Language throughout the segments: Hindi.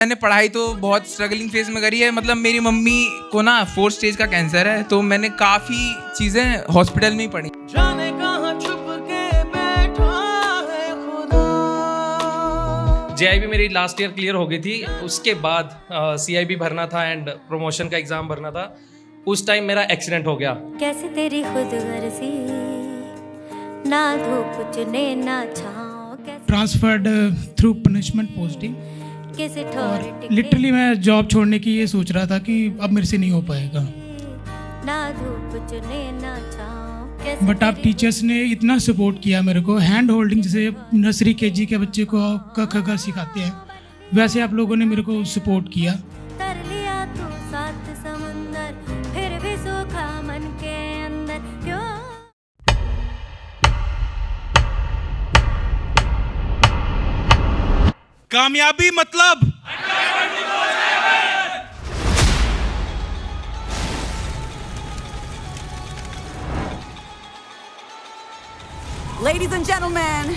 मैंने पढ़ाई तो बहुत स्ट्रगलिंग फेज में करी है। मतलब मेरी मम्मी को ना 4th स्टेज का कैंसर है, तो मैंने काफ़ी चीज़ें हॉस्पिटल में ही पढ़ी। जाने कहाँ छुप के बैठा है खुदा। JIB मेरी लास्ट ईयर क्लियर हो गई थी, उसके बाद CIB भरना था एंड प्रमोशन का एग्ज़ाम भरना था। उस टाइम मेरा एक्सीडेंट हो गया। कैसे तेरी खुद गर्जी, ना धूप चुने ना छाँव, कैसे ट्रांसफर्ड थ्रू पनिशमेंट पोस्टिंग। कैसे और ठोर लिटरली मैं जॉब छोड़ने की ये सोच रहा था कि अब मेरे से नहीं हो पाएगा, ना धूप चुने ना छाँव, कैसे बट आप टीचर्स ने इतना सपोर्ट किया मेरे को। हैंड होल्डिंग, जैसे नर्सरी KG के बच्चे को क ख ग सिखाते हैं, वैसे आप लोगों ने मेरे को सपोर्ट किया। कर लिया तू साथ समुंदर, फिर भी सूखा मन के अंदर क्यों। कामयाबी मतलब Ladies and gentlemen,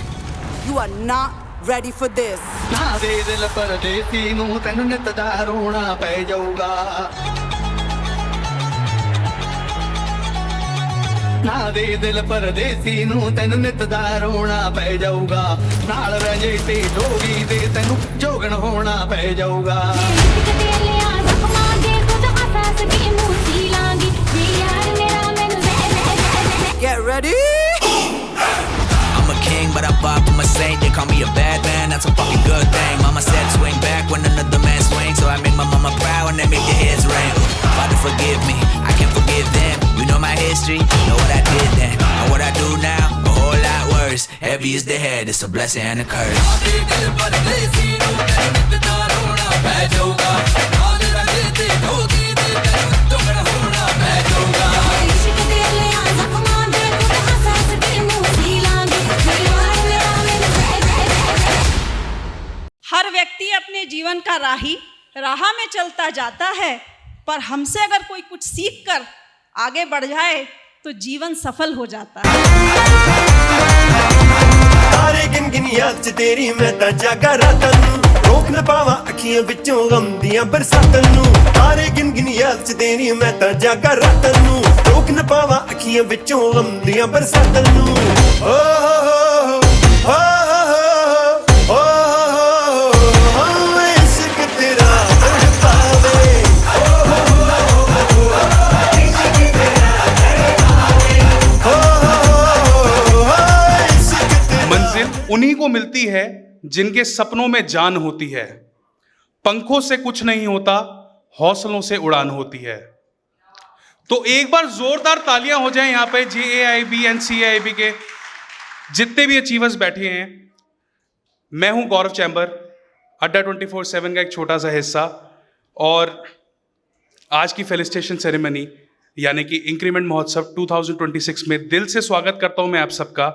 you are not ready for this. ਨਾ ਦੇ ਦਿਲ ਪਰਦੇਸੀ ਨੂੰ ਤੈਨੂੰ ਨਿਤ ਦਾ ਰੋਣਾ ਪੈ ਜਾਊਗਾ। ਨਾ ਦੇ ਦਿਲ ਪਰਦੇਸੀ ਨੂੰ ਤੈਨੂੰ ਨਿਤ ਦਾ ਰੋਣਾ ਪੈ ਜਾਊਗਾ। ਨਾਲ ਰਹਿ ਜੇ ਤੇ ਜੋਗੀ ਦੇ ਤੈਨੂੰ ਜੋਗਣ ਹੋਣਾ ਪੈ ਜਾਊਗਾ। Get ready. I'm a king, but I fought from a saint. They call me a bad man, that's a fucking good thing. Mama said swing back when another man swings, so I make my mama proud and they make their heads ring. Father, forgive me, I can't forgive them. You know my history, know what I did then. And what I do now, a whole lot worse. Heavy is the head, it's a blessing and a curse. हर व्यक्ति अपने जीवन का राह में चलता जाता है, पर हमसे अगर कोई कुछ सीख कर आगे बढ़ जाए तो जीवन सफल हो जाता है। तारे गिन गिन याद च तेरी मैं तां जागा रातां नूं, रोक न पावां अखियां विचों गम दियां बरसातां नूं। तारे गिन गिन याद च तेरी मैं तां जागा रातां नूं, रोक न पावां अखियां विचों गम दियां बरसातां नूं। ओ हो हो हो हो हो इश्क तेरा तड़पावे। मंजिल उन्हीं को मिलती है जिनके सपनों में जान होती है। पंखों से कुछ नहीं होता, हौसलों से उड़ान होती है। तो एक बार जोरदार तालियां हो जाएं यहां पे JAIB एंड CIB के जितने भी अचीवर्स बैठे हैं। मैं हूं गौरव चैम्बर, अड्डा 24/7 का एक छोटा सा हिस्सा, और आज की फेलिसिटेशन सेरेमनी यानी कि इंक्रीमेंट महोत्सव 2026 में दिल से स्वागत करता हूं मैं आप सबका।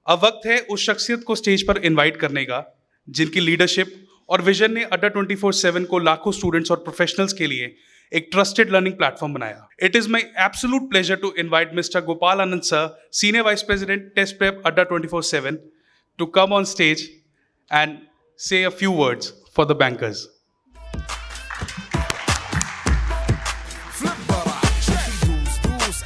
अब वक्त है उस शख्सियत को स्टेज पर इनवाइट करने का जिनकी लीडरशिप और विजन ने अड्डा 24/7 को लाखों स्टूडेंट्स और प्रोफेशनल्स के लिए एक ट्रस्टेड लर्निंग प्लेटफॉर्म बनाया। It is my absolute pleasure to invite mister Gopal Anand sir, senior vice president test prep Adda 24/7, to come on stage and say a few words for the bankers.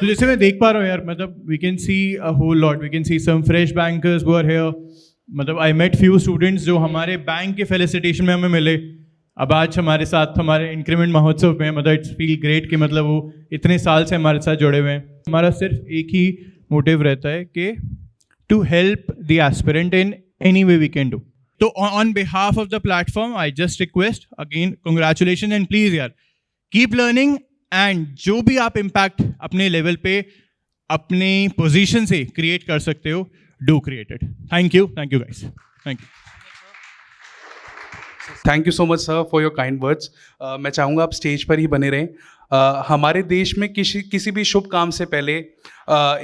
तो जैसे मैं देख पा रहा हूँ यार, मतलब we can see a whole lot, we can see some fresh bankers who are here. मतलब I met few students जो हमारे बैंक के फेलिसिटेशन में हमें मिले, अब आज हमारे साथ हमारे इंक्रीमेंट महोत्सव में। मतलब इट्स फील ग्रेट कि मतलब वो इतने साल से हमारे साथ जुड़े हुए हैं। हमारा सिर्फ एक ही मोटिव रहता है कि to help the aspirant in any way we can do. तो on behalf of the platform I just request again congratulation and please यार कीप लर्निंग, एंड जो भी आप इम्पैक्ट अपने लेवल पे अपनी पोजीशन से क्रिएट कर सकते हो, do create it. Thank you guys, thank you. Thank you so much sir for your kind words. मैं चाहूँगा आप स्टेज पर ही बने रहें। हमारे देश में किसी भी शुभ काम से पहले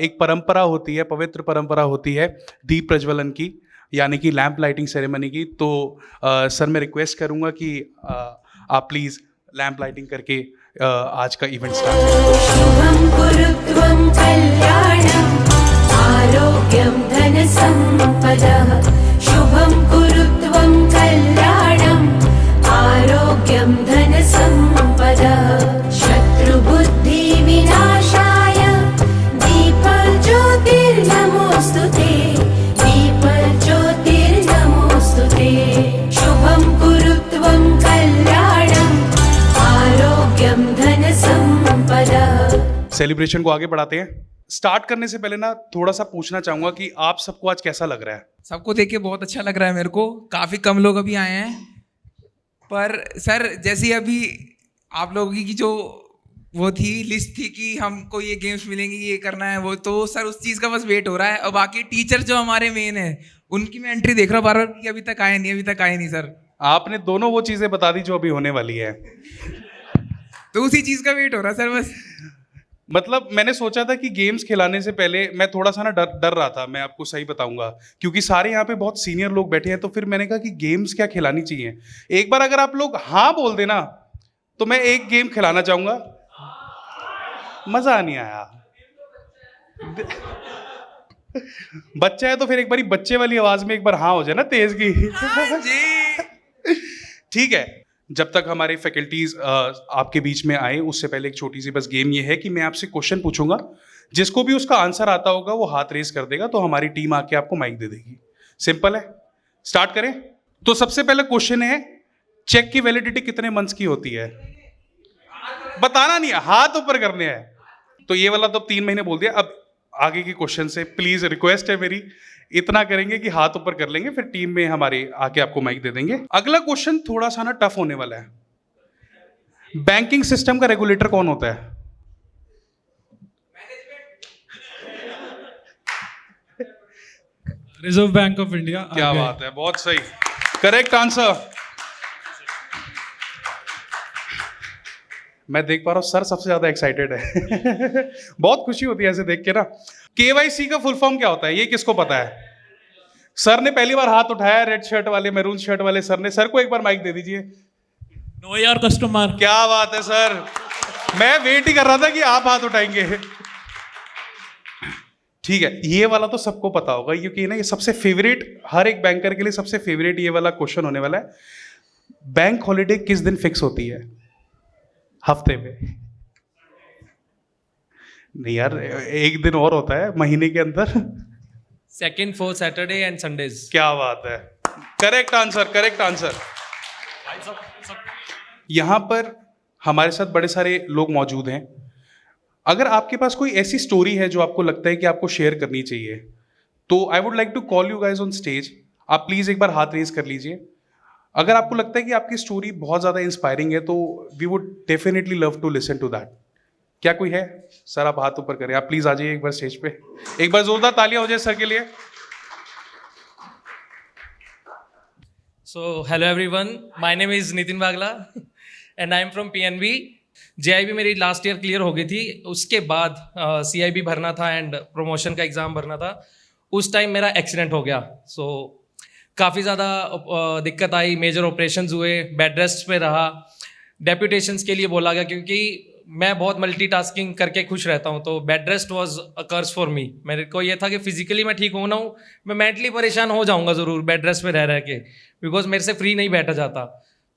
एक परंपरा होती है, पवित्र परंपरा होती है दीप प्रज्वलन की। यानी कि लैंप लाइटिंग सेरेमनी की। तो सर मैं रिक्वेस्ट करूंगा कि आप प्लीज़ लैंप लाइटिंग करके आज का इवेंट स्टार्ट करें। शुभं कुरुत्वं कल्याणं आरोग्यं धनसम्पदः शुभं कुरुत्वं कल्याणं आरोग्यं धनसम्पदः शत्रुबुद्धि विनाशाय दीपज्योतिर्नमोस्तुते दीपज्योतिर्नमोस्तुते शुभं कुरुत्वं कल्याणं आरोग्यं धनसम्पदः। सेलिब्रेशन को आगे बढ़ाते हैं। स्टार्ट करने से पहले ना थोड़ा सा पूछना चाहूंगा कि आप सबको आज कैसा लग रहा है? सबको देख के बहुत अच्छा लग रहा है मेरे को। काफ़ी कम लोग अभी आए हैं, पर सर जैसे अभी आप लोगों की जो वो थी लिस्ट थी कि हमको ये गेम्स मिलेंगी, ये करना है, वो तो सर उस चीज़ का बस वेट हो रहा है। और बाकी टीचर जो हमारे मेन है उनकी मैं एंट्री देख रहा हूँ बार बार कि अभी तक आए नहीं सर। आपने दोनों वो चीज़ें बता दी जो अभी होने वाली है। तो उसी चीज़ का वेट हो रहा है सर बस। मतलब मैंने सोचा था कि गेम्स खिलाने से पहले मैं थोड़ा सा ना डर रहा था, मैं आपको सही बताऊंगा, क्योंकि सारे यहाँ पे बहुत सीनियर लोग बैठे हैं। तो फिर मैंने कहा कि गेम्स क्या खिलानी चाहिए। एक बार अगर आप लोग हाँ बोल देना तो मैं एक गेम खिलाना चाहूंगा। मजा नहीं आया। बच्चा है तो फिर एक बार बच्चे वाली आवाज में एक बार हाँ हो जाए ना तेज की। ठीक है, जब तक हमारे फैकल्टीज आपके बीच में आए उससे पहले एक छोटी सी बस गेम ये है कि मैं आपसे क्वेश्चन पूछूंगा, जिसको भी उसका आंसर आता होगा वो हाथ रेस कर देगा, तो हमारी टीम आके आपको माइक दे देगी। सिंपल है, स्टार्ट करें। तो सबसे पहला क्वेश्चन है, चेक की वैलिडिटी कितने मंथ्स की होती है? बताना नहीं है, हाथ ऊपर करने हैं। तो ये वाला तो 3 महीने बोल दिया। अब आगे के क्वेश्चन से प्लीज रिक्वेस्ट है मेरी, इतना करेंगे कि हाथ ऊपर कर लेंगे, फिर टीम में हमारे आके आपको माइक दे देंगे। अगला क्वेश्चन थोड़ा सा ना टफ होने वाला है। बैंकिंग सिस्टम का रेगुलेटर कौन होता है? Reserve bank of India. क्या बात है, बहुत सही, करेक्ट आंसर। मैं देख पा रहा हूं सर सबसे ज्यादा एक्साइटेड है। बहुत खुशी होती है ऐसे देख के ना। केवाईसी का फुल फॉर्म क्या होता है, ये किसको पता है? सर ने पहली बार हाथ उठाया, रेड शर्ट वाले, मैरून शर्ट वाले सर ने। सर को एक बार माइक दे दीजिए। Know your customer. क्या बात है सर, मैं वेट ही कर रहा था कि आप हाथ उठाएंगे। ठीक है, ये वाला तो सबको पता होगा, क्योंकि ना ये सबसे फेवरेट, हर एक बैंकर के लिए सबसे फेवरेट ये वाला क्वेश्चन होने वाला है। बैंक हॉलीडे किस दिन फिक्स होती है हफ्ते में? नहीं यार, एक दिन और होता है महीने के अंदर। Second, fourth Saturday and Sundays. क्या बात है, करेक्ट आंसर, करेक्ट आंसर। यहां पर हमारे साथ बड़े सारे लोग मौजूद हैं। अगर आपके पास कोई ऐसी स्टोरी है जो आपको लगता है कि आपको शेयर करनी चाहिए, तो I would like to call you guys on stage. आप प्लीज एक बार हाथ रेज कर लीजिए। अगर आपको लगता है कि आपकी स्टोरी बहुत ज्यादा इंस्पायरिंग है, तो we would definitely love to listen to that. क्या कोई है? सर आप हाथ ऊपर करें, आप प्लीज आ जाइए एक बार स्टेज पे। एक बार जोरदार तालियां हो जाए सर के लिए। So hello everyone, my name is Nitin Bagla and I am from PNB। JIB मेरी लास्ट ईयर क्लियर हो गई थी, उसके बाद CIB भरना था एंड प्रमोशन का एग्ज़ाम भरना था। उस टाइम मेरा एक्सीडेंट हो गया। सो काफ़ी ज़्यादा दिक्कत आई, मेजर ऑपरेशंस हुए, बेड रेस्ट पे रहा, डेप्यूटेशंस के लिए बोला गया, क्योंकि मैं बहुत मल्टीटास्किंग करके खुश रहता हूँ। तो bed rest was a curse for me. मेरे को ये था कि फिजिकली मैं ठीक हूँ ना हूँ, मैं मेंटली परेशान हो जाऊँगा ज़रूर बेड रेस्ट पे रह के, बिकॉज मेरे से फ्री नहीं बैठा जाता।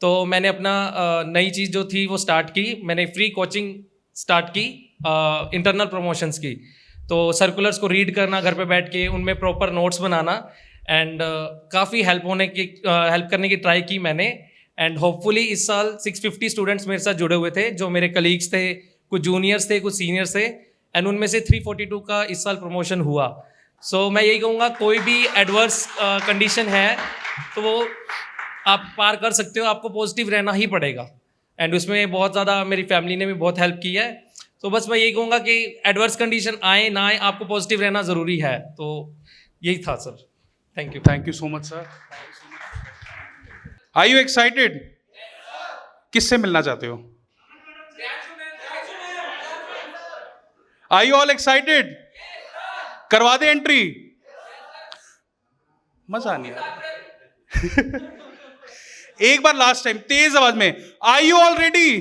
तो मैंने अपना नई चीज़ जो थी वो स्टार्ट की। मैंने फ्री कोचिंग स्टार्ट की इंटरनल प्रमोशंस की। तो सर्कुलर्स को रीड करना घर पे बैठ के, उनमें प्रॉपर नोट्स बनाना, एंड काफ़ी हेल्प करने की ट्राई की मैंने। एंड होपफुली इस साल 650 स्टूडेंट्स मेरे साथ जुड़े हुए थे, जो मेरे कलीग्स थे, कुछ जूनियर्स थे, कुछ सीनियर्स थे, एंड उनमें से 342 का इस साल प्रमोशन हुआ। सो मैं यही कहूँगा, कोई भी एडवर्स कंडीशन है तो वो आप पार कर सकते हो, आपको पॉजिटिव रहना ही पड़ेगा। एंड उसमें बहुत ज़्यादा मेरी फैमिली ने भी बहुत हेल्प की है। तो बस मैं यही कहूँगा कि एडवर्स कंडीशन आए ना आए, आपको पॉजिटिव रहना ज़रूरी है। तो यही था sir. Thank you. Thank you so much sir. Are you excited? किससे मिलना चाहते हो? Are you all excited? करवा दे एंट्री। मजा नहीं आ रहा। एक बार लास्ट टाइम तेज आवाज में, आर यू ऑल रेडी?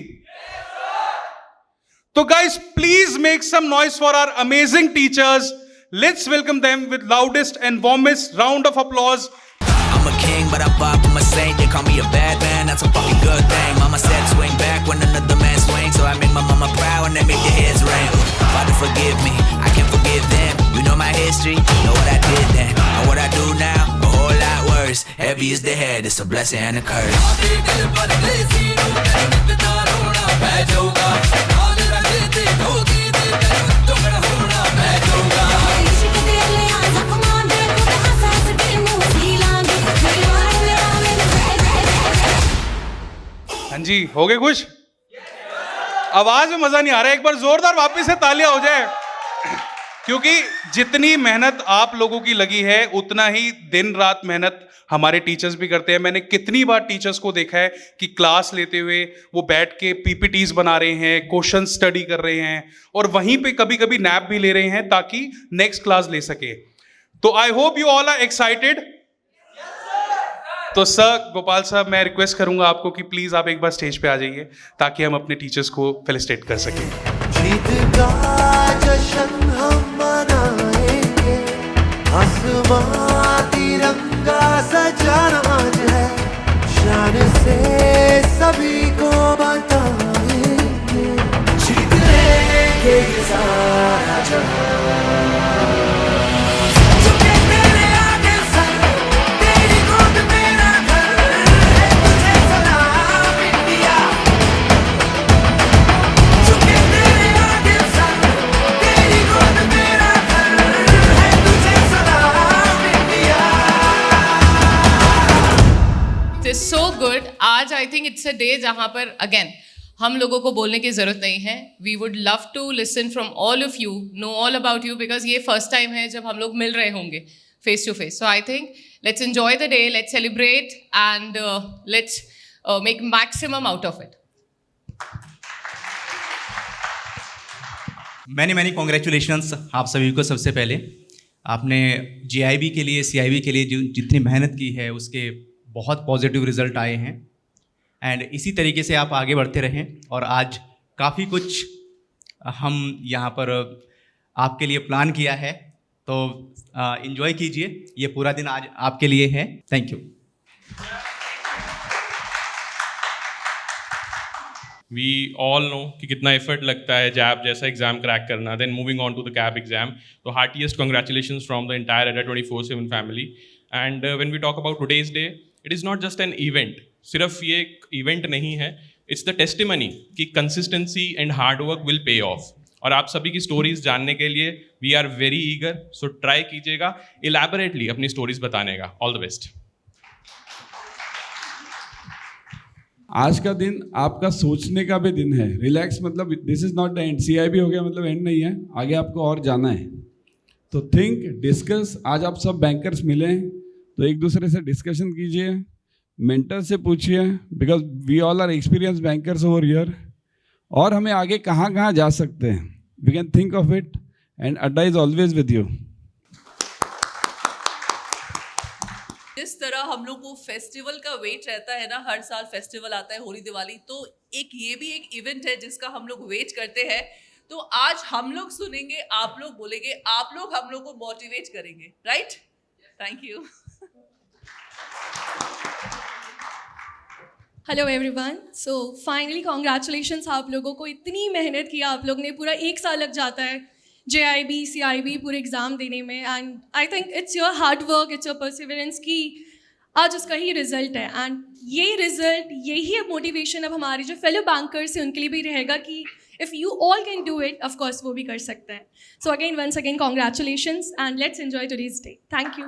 तो guys please make some noise for our amazing teachers. Let's welcome them with loudest and warmest round of applause. I'm a king, but I vibe with my saint. They call me a bad man, that's a fucking good thing. Mama said swing back when another man swings, so I make my mama proud and they make their heads ring. Father forgive me, I can't forgive them. You know my history, know what I did then. And what I do now, a whole lot worse. Heavy is the head, it's a blessing and a curse. हाँ जी, हो गए खुश? आवाज में मजा नहीं आ रहा है, एक बार जोरदार वापस से तालियां हो जाए, क्योंकि जितनी मेहनत आप लोगों की लगी है उतना ही दिन रात मेहनत हमारे टीचर्स भी करते हैं. मैंने कितनी बार टीचर्स को देखा है कि क्लास लेते हुए वो बैठ के पीपीटीज बना रहे हैं, क्वेश्चन स्टडी कर रहे हैं और वहीं पे कभी कभी नैप भी ले रहे हैं ताकि नेक्स्ट क्लास ले सके. तो I hope you all are excited. तो सर गोपाल साहब, मैं रिक्वेस्ट करूंगा आपको कि प्लीज आप एक बार स्टेज पे आ जाइए ताकि हम अपने टीचर्स को फेलिसिटेट कर सकें. जीत का जश्न हम मनाएंगे, आसमां तिरंगा सजाना आज है, शान से सभी को बताएंगे, जीत लेंगे ये सारा जहां. So good. आज I think it's a day जहाँ पर अगेन हम लोगों को बोलने की ज़रूरत नहीं है. We would love to listen from all of you, know all about you, because ये फर्स्ट टाइम है जब हम लोग मिल रहे होंगे face to face. So I think let's enjoy the day, let's celebrate and let's make maximum out of it. Many congratulations आप सभी को. सबसे पहले आपने JIB के लिए, CIB के लिए जो जितनी मेहनत की है उसके बहुत पॉजिटिव रिजल्ट आए हैं एंड इसी तरीके से आप आगे बढ़ते रहें. और आज काफ़ी कुछ हम यहाँ पर आपके लिए प्लान किया है, तो एंजॉय कीजिए. ये पूरा दिन आज आपके लिए है. Thank you. We all know कि कितना एफर्ट लगता है जैब जैसा एग्जाम क्रैक करना. Then moving on to the CAIIB exam. तो heartiest congratulations from the entire Adda 24/7 family. And when we talk about today's day, it is not just an event. सिर्फ ये एक इवेंट नहीं है, इट्स द टेस्टिमनी कि consistency and hard work will pay off. और आप सभी की स्टोरीज जानने के लिए we are very eager. So try कीजिएगा इलैबोरेटली अपनी स्टोरीज बताने का. All the best. आज का दिन आपका सोचने का भी दिन है. रिलैक्स मतलब this is not the end. CIB हो गया मतलब एंड नहीं है, आगे आपको और जाना है. तो थिंक, डिस्कस. आज आप सब बैंकर्स मिले हैं तो एक दूसरे से डिस्कशन कीजिए, मेंटर से पूछिए, because we all are experience bankers over here. और हमें आगे कहाँ कहाँ जा सकते हैं, we can think of it and Adda is always with you. जिस तरह हम लोग को फेस्टिवल का वेट रहता है ना, हर साल फेस्टिवल आता है, होली दिवाली, तो एक ये भी एक इवेंट है जिसका हम लोग वेट करते हैं. तो आज हम लोग सुनेंगे, आप लोग बोलेंगे, आप लोग हम लोग को मोटिवेट करेंगे. Right? Thank you. Hello everyone. So finally congratulations आप लोगों को. इतनी मेहनत की आप लोग ने, पूरा 1 साल लग जाता है JIB CIB पूरे एग्ज़ाम देने में. And I think it's your hard work, it's your perseverance कि आज उसका ही रिजल्ट है. एंड ये रिजल्ट, यही मोटिवेशन अब हमारे जो फेलो बैंकर्स हैं उनके लिए भी रहेगा कि if you all can do it, of course वो भी कर सकते हैं. So again once again congratulations and let's enjoy today's day. Thank you.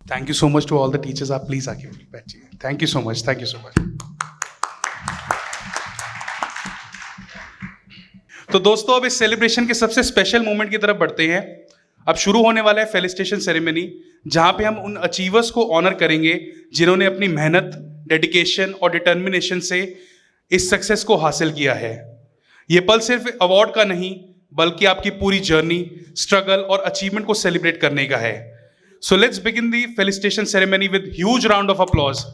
Thank you so much to all the teachers. आप प्लीज आके बैठिए. Thank you so much. Thank you so much. तो दोस्तों, अब इस सेलिब्रेशन के सबसे स्पेशल मोमेंट की तरफ बढ़ते हैं. अब शुरू होने वाला है फेलिसिटेशन सेरेमनी, जहां पे हम उन अचीवर्स को ऑनर करेंगे जिन्होंने अपनी मेहनत, डेडिकेशन और डिटर्मिनेशन से इस सक्सेस को हासिल किया है. ये पल सिर्फ अवार्ड का नहीं बल्कि आपकी पूरी जर्नी, स्ट्रगल और अचीवमेंट को सेलिब्रेट करने का है। So let's begin the felicitation ceremony with huge round of applause.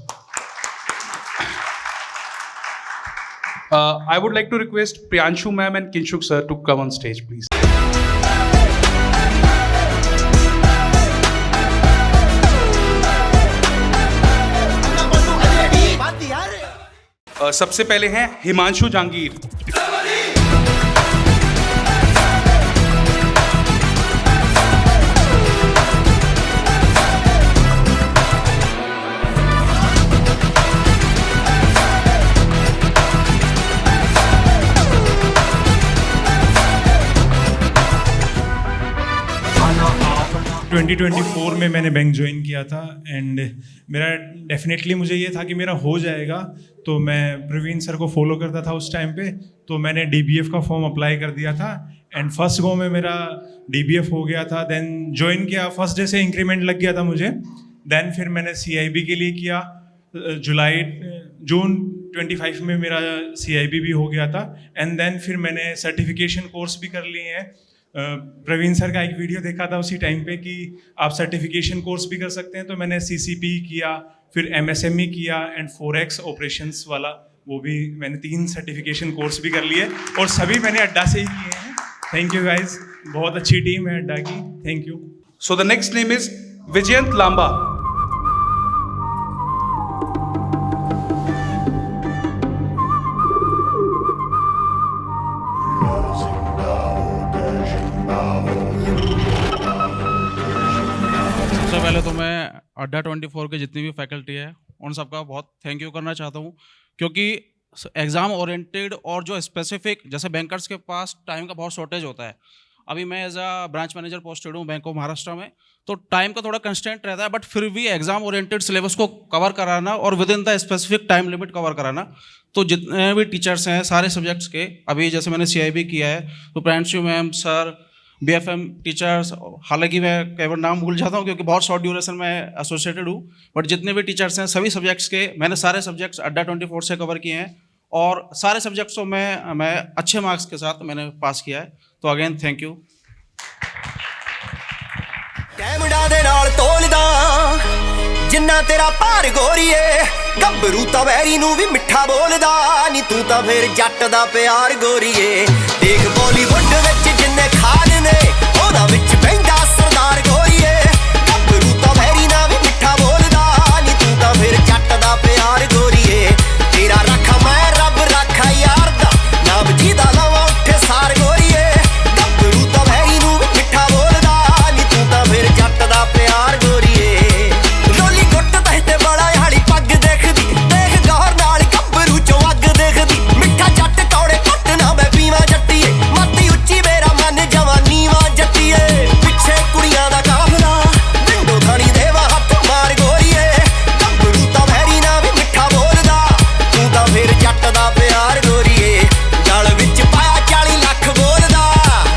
I would like to request Priyanshu ma'am and Kinshuk sir to come on stage, please. सबसे पहले हैं हिमांशु जहांगीर। ट्वेंटी 2024 में मैंने बैंक ज्वाइन किया था एंड मेरा डेफिनेटली मुझे ये था कि मेरा हो जाएगा, तो मैं प्रवीण सर को फॉलो करता था उस टाइम पे, तो मैंने DBF का फॉर्म अप्लाई कर दिया था एंड फर्स्ट गो में मेरा DBF हो गया था। देन ज्वाइन किया, फर्स्ट डे से इंक्रीमेंट लग गया था मुझे। देन फिर मैंने CIB के लिए किया, जून 25 में मेरा CIB भी हो गया था एंड देन फिर मैंने सर्टिफिकेशन कोर्स भी कर लिए हैं। प्रवीण सर का एक वीडियो देखा था उसी टाइम पे कि आप सर्टिफिकेशन कोर्स भी कर सकते हैं, तो मैंने CCP किया, फिर MSME किया एंड Forex ऑपरेशंस वाला, वो भी मैंने 3 सर्टिफिकेशन कोर्स भी कर लिए और सभी मैंने अड्डा से ही किए हैं। थैंक यू गाइज, बहुत अच्छी टीम है अड्डा की, thank you. So the next name is Vijayant Lamba. सबसे पहले तो मैं अड्डा 24 के जितनी भी फैकल्टी है उन सबका बहुत थैंक यू करना चाहता हूँ, क्योंकि एग्ज़ाम ओरिएंटेड और जो स्पेसिफिक, जैसे बैंकर्स के पास टाइम का बहुत शॉर्टेज होता है। अभी मैं as a branch manager posted हूँ बैंक ऑफ महाराष्ट्र में, तो टाइम का थोड़ा कंस्टेंट रहता है, बट फिर भी एग्जाम ओरिएंटेड सिलेबस को कवर कराना और with in the specific time limit cover कराना। तो जितने भी टीचर्स हैं सारे सब्जेक्ट्स के, अभी जैसे मैंने CIB किया है तो Priyanshu ma'am, sir, BFM teachers, हालांकि मैं कई बार नाम भूल जाता हूँ क्योंकि बहुत शॉर्ट ड्यूरेशन में एसोसिएटेड हूँ, बट जितने भी टीचर्स हैं सभी सब्जेक्ट्स के मैंने सारे सब्जेक्ट्स अड्डा 24 से कवर किए हैं और सारे सब्जेक्ट्सों में मैं अच्छे मार्क्स के साथ मैंने पास किया है। तो अगेन थैंक यू। कैमड़ा दे नाल तोलदा जिन्ना तेरा भार गोरीए, गब्बरू तां वैरी नूं भी मिठा बोलदा नी, तू तां फिर जट दा प्यार गोरीए। देख बॉलीवुड विच जिन्ने खान ने ओहदा विच बहिंदा सरदार गोरीए, गब्बरू तां वैरी ना भी मिठा बोलदा नी, तू तां फिर जट दा प्यार गोरीए। तेरा रखा मैं रब रखा यार दा नाम जीदा लवा उठे सार गोरीए, गब्बरू तां वैरी नूं भी मिठा बोलदा नी, तू तां फिर जट दा प्यार गोरीए। रोली गुੱਟ ते बड़ा हाली पग देखदी, देख गौर नाल गब्बरू चों अग देखदी, मिठा जट कौड़े घुੱਟ ना मैं पीवां जट्टीए, मती ਉੱਚੀ मेरा मन जवानी वा जट्टीए। पिछे कुड़ियां दा काफला विंडो थानी देवा हत्थ मार गोरीए, गब्बरू तां वैरी ना भी मिठा बोलदा, तू तां फिर जट दा प्यार गोरीए। गल विच पाया 40 ਲੱਖ बोलदा,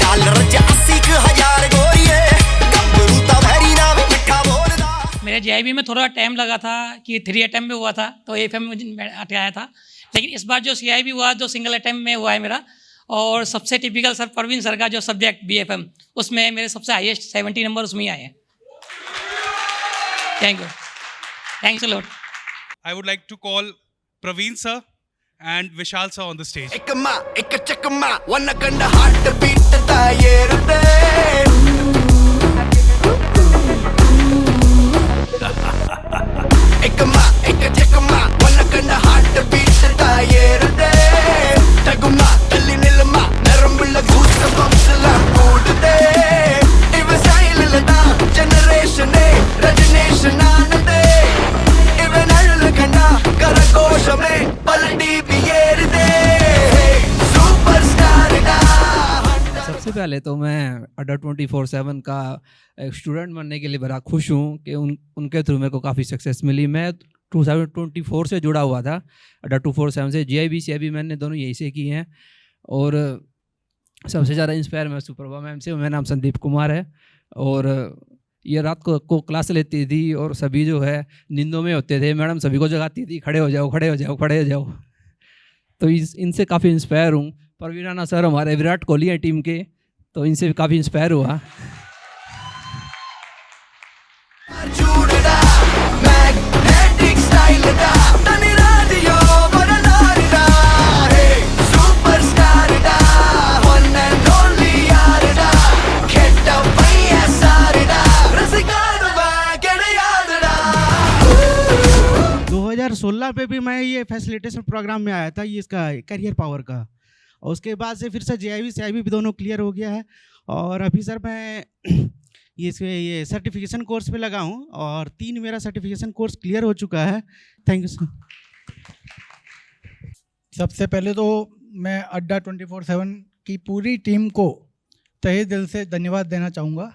डॉलर च 80,000 गोरीए, गब्बरू तां वैरी ना भी मिठा बोलदा। मेरे JIB में थोड़ा टाइम लगा था कि 3 अटैम्प्ट में हुआ था, तो AFM में आया था, लेकिन इस बार जो CIB हुआ जो सिंगल अटैम्प्ट में हुआ है मेरा, और सबसे टिपिकल सर प्रवीण सर का जो सब्जेक्ट BFM, उसमें मेरे सबसे हाईएस्ट 70 नंबर उसमें ही आए हैं। Thank you, thanks a lot. I would like to call Praveen sir and Vishal sir on the stage. Ikma, ikachakma, wanna ganda heart beat da yerude. Ikma, ikachakma, wanna ganda heart beat da yerude. Taguma, talli nilma, narambulla goose bumps la koodde. Iva style la da generation e regeneration aanade. Iva nallu kanda karagosha me paldi biyerde. Superstar da. सबसे पहले तो मैं अड्डा 24/7 का एक स्टूडेंट बनने के लिए बड़ा खुश हूँ कि उनके थ्रू मेरे को काफ़ी सक्सेस मिली। मैं 2024 से जुड़ा हुआ था अड्डा 247 से। JIB CIB मैंने दोनों यहीं से किए हैं और सबसे ज़्यादा इंस्पायर मैं सुप्रभा मैम से, मेरा नाम संदीप कुमार है और ये रात को क्लास लेती थी और सभी जो है नींदों में होते थे, मैडम सभी को जगाती थी खड़े हो जाओ खड़े हो जाओ खड़े हो जाओ। तो इनसे काफ़ी इंस्पायर हूँ। परवीन राणा सर हमारे विराट कोहली हैं टीम के, तो इनसे भी काफ़ी इंस्पायर हुआ। पे भी मैं ये फैसिलिटेशन प्रोग्राम में आया था, ये इसका करियर पावर का, और उसके बाद से फिर से JIB CIB भी दोनों क्लियर हो गया है। और अभी सर मैं ये सर्टिफिकेशन कोर्स पे लगा हूँ और 3 मेरा सर्टिफिकेशन कोर्स क्लियर हो चुका है। Thank you sir. सबसे पहले तो मैं अड्डा 24/7 की पूरी टीम को तहे दिल से धन्यवाद देना चाहूँगा।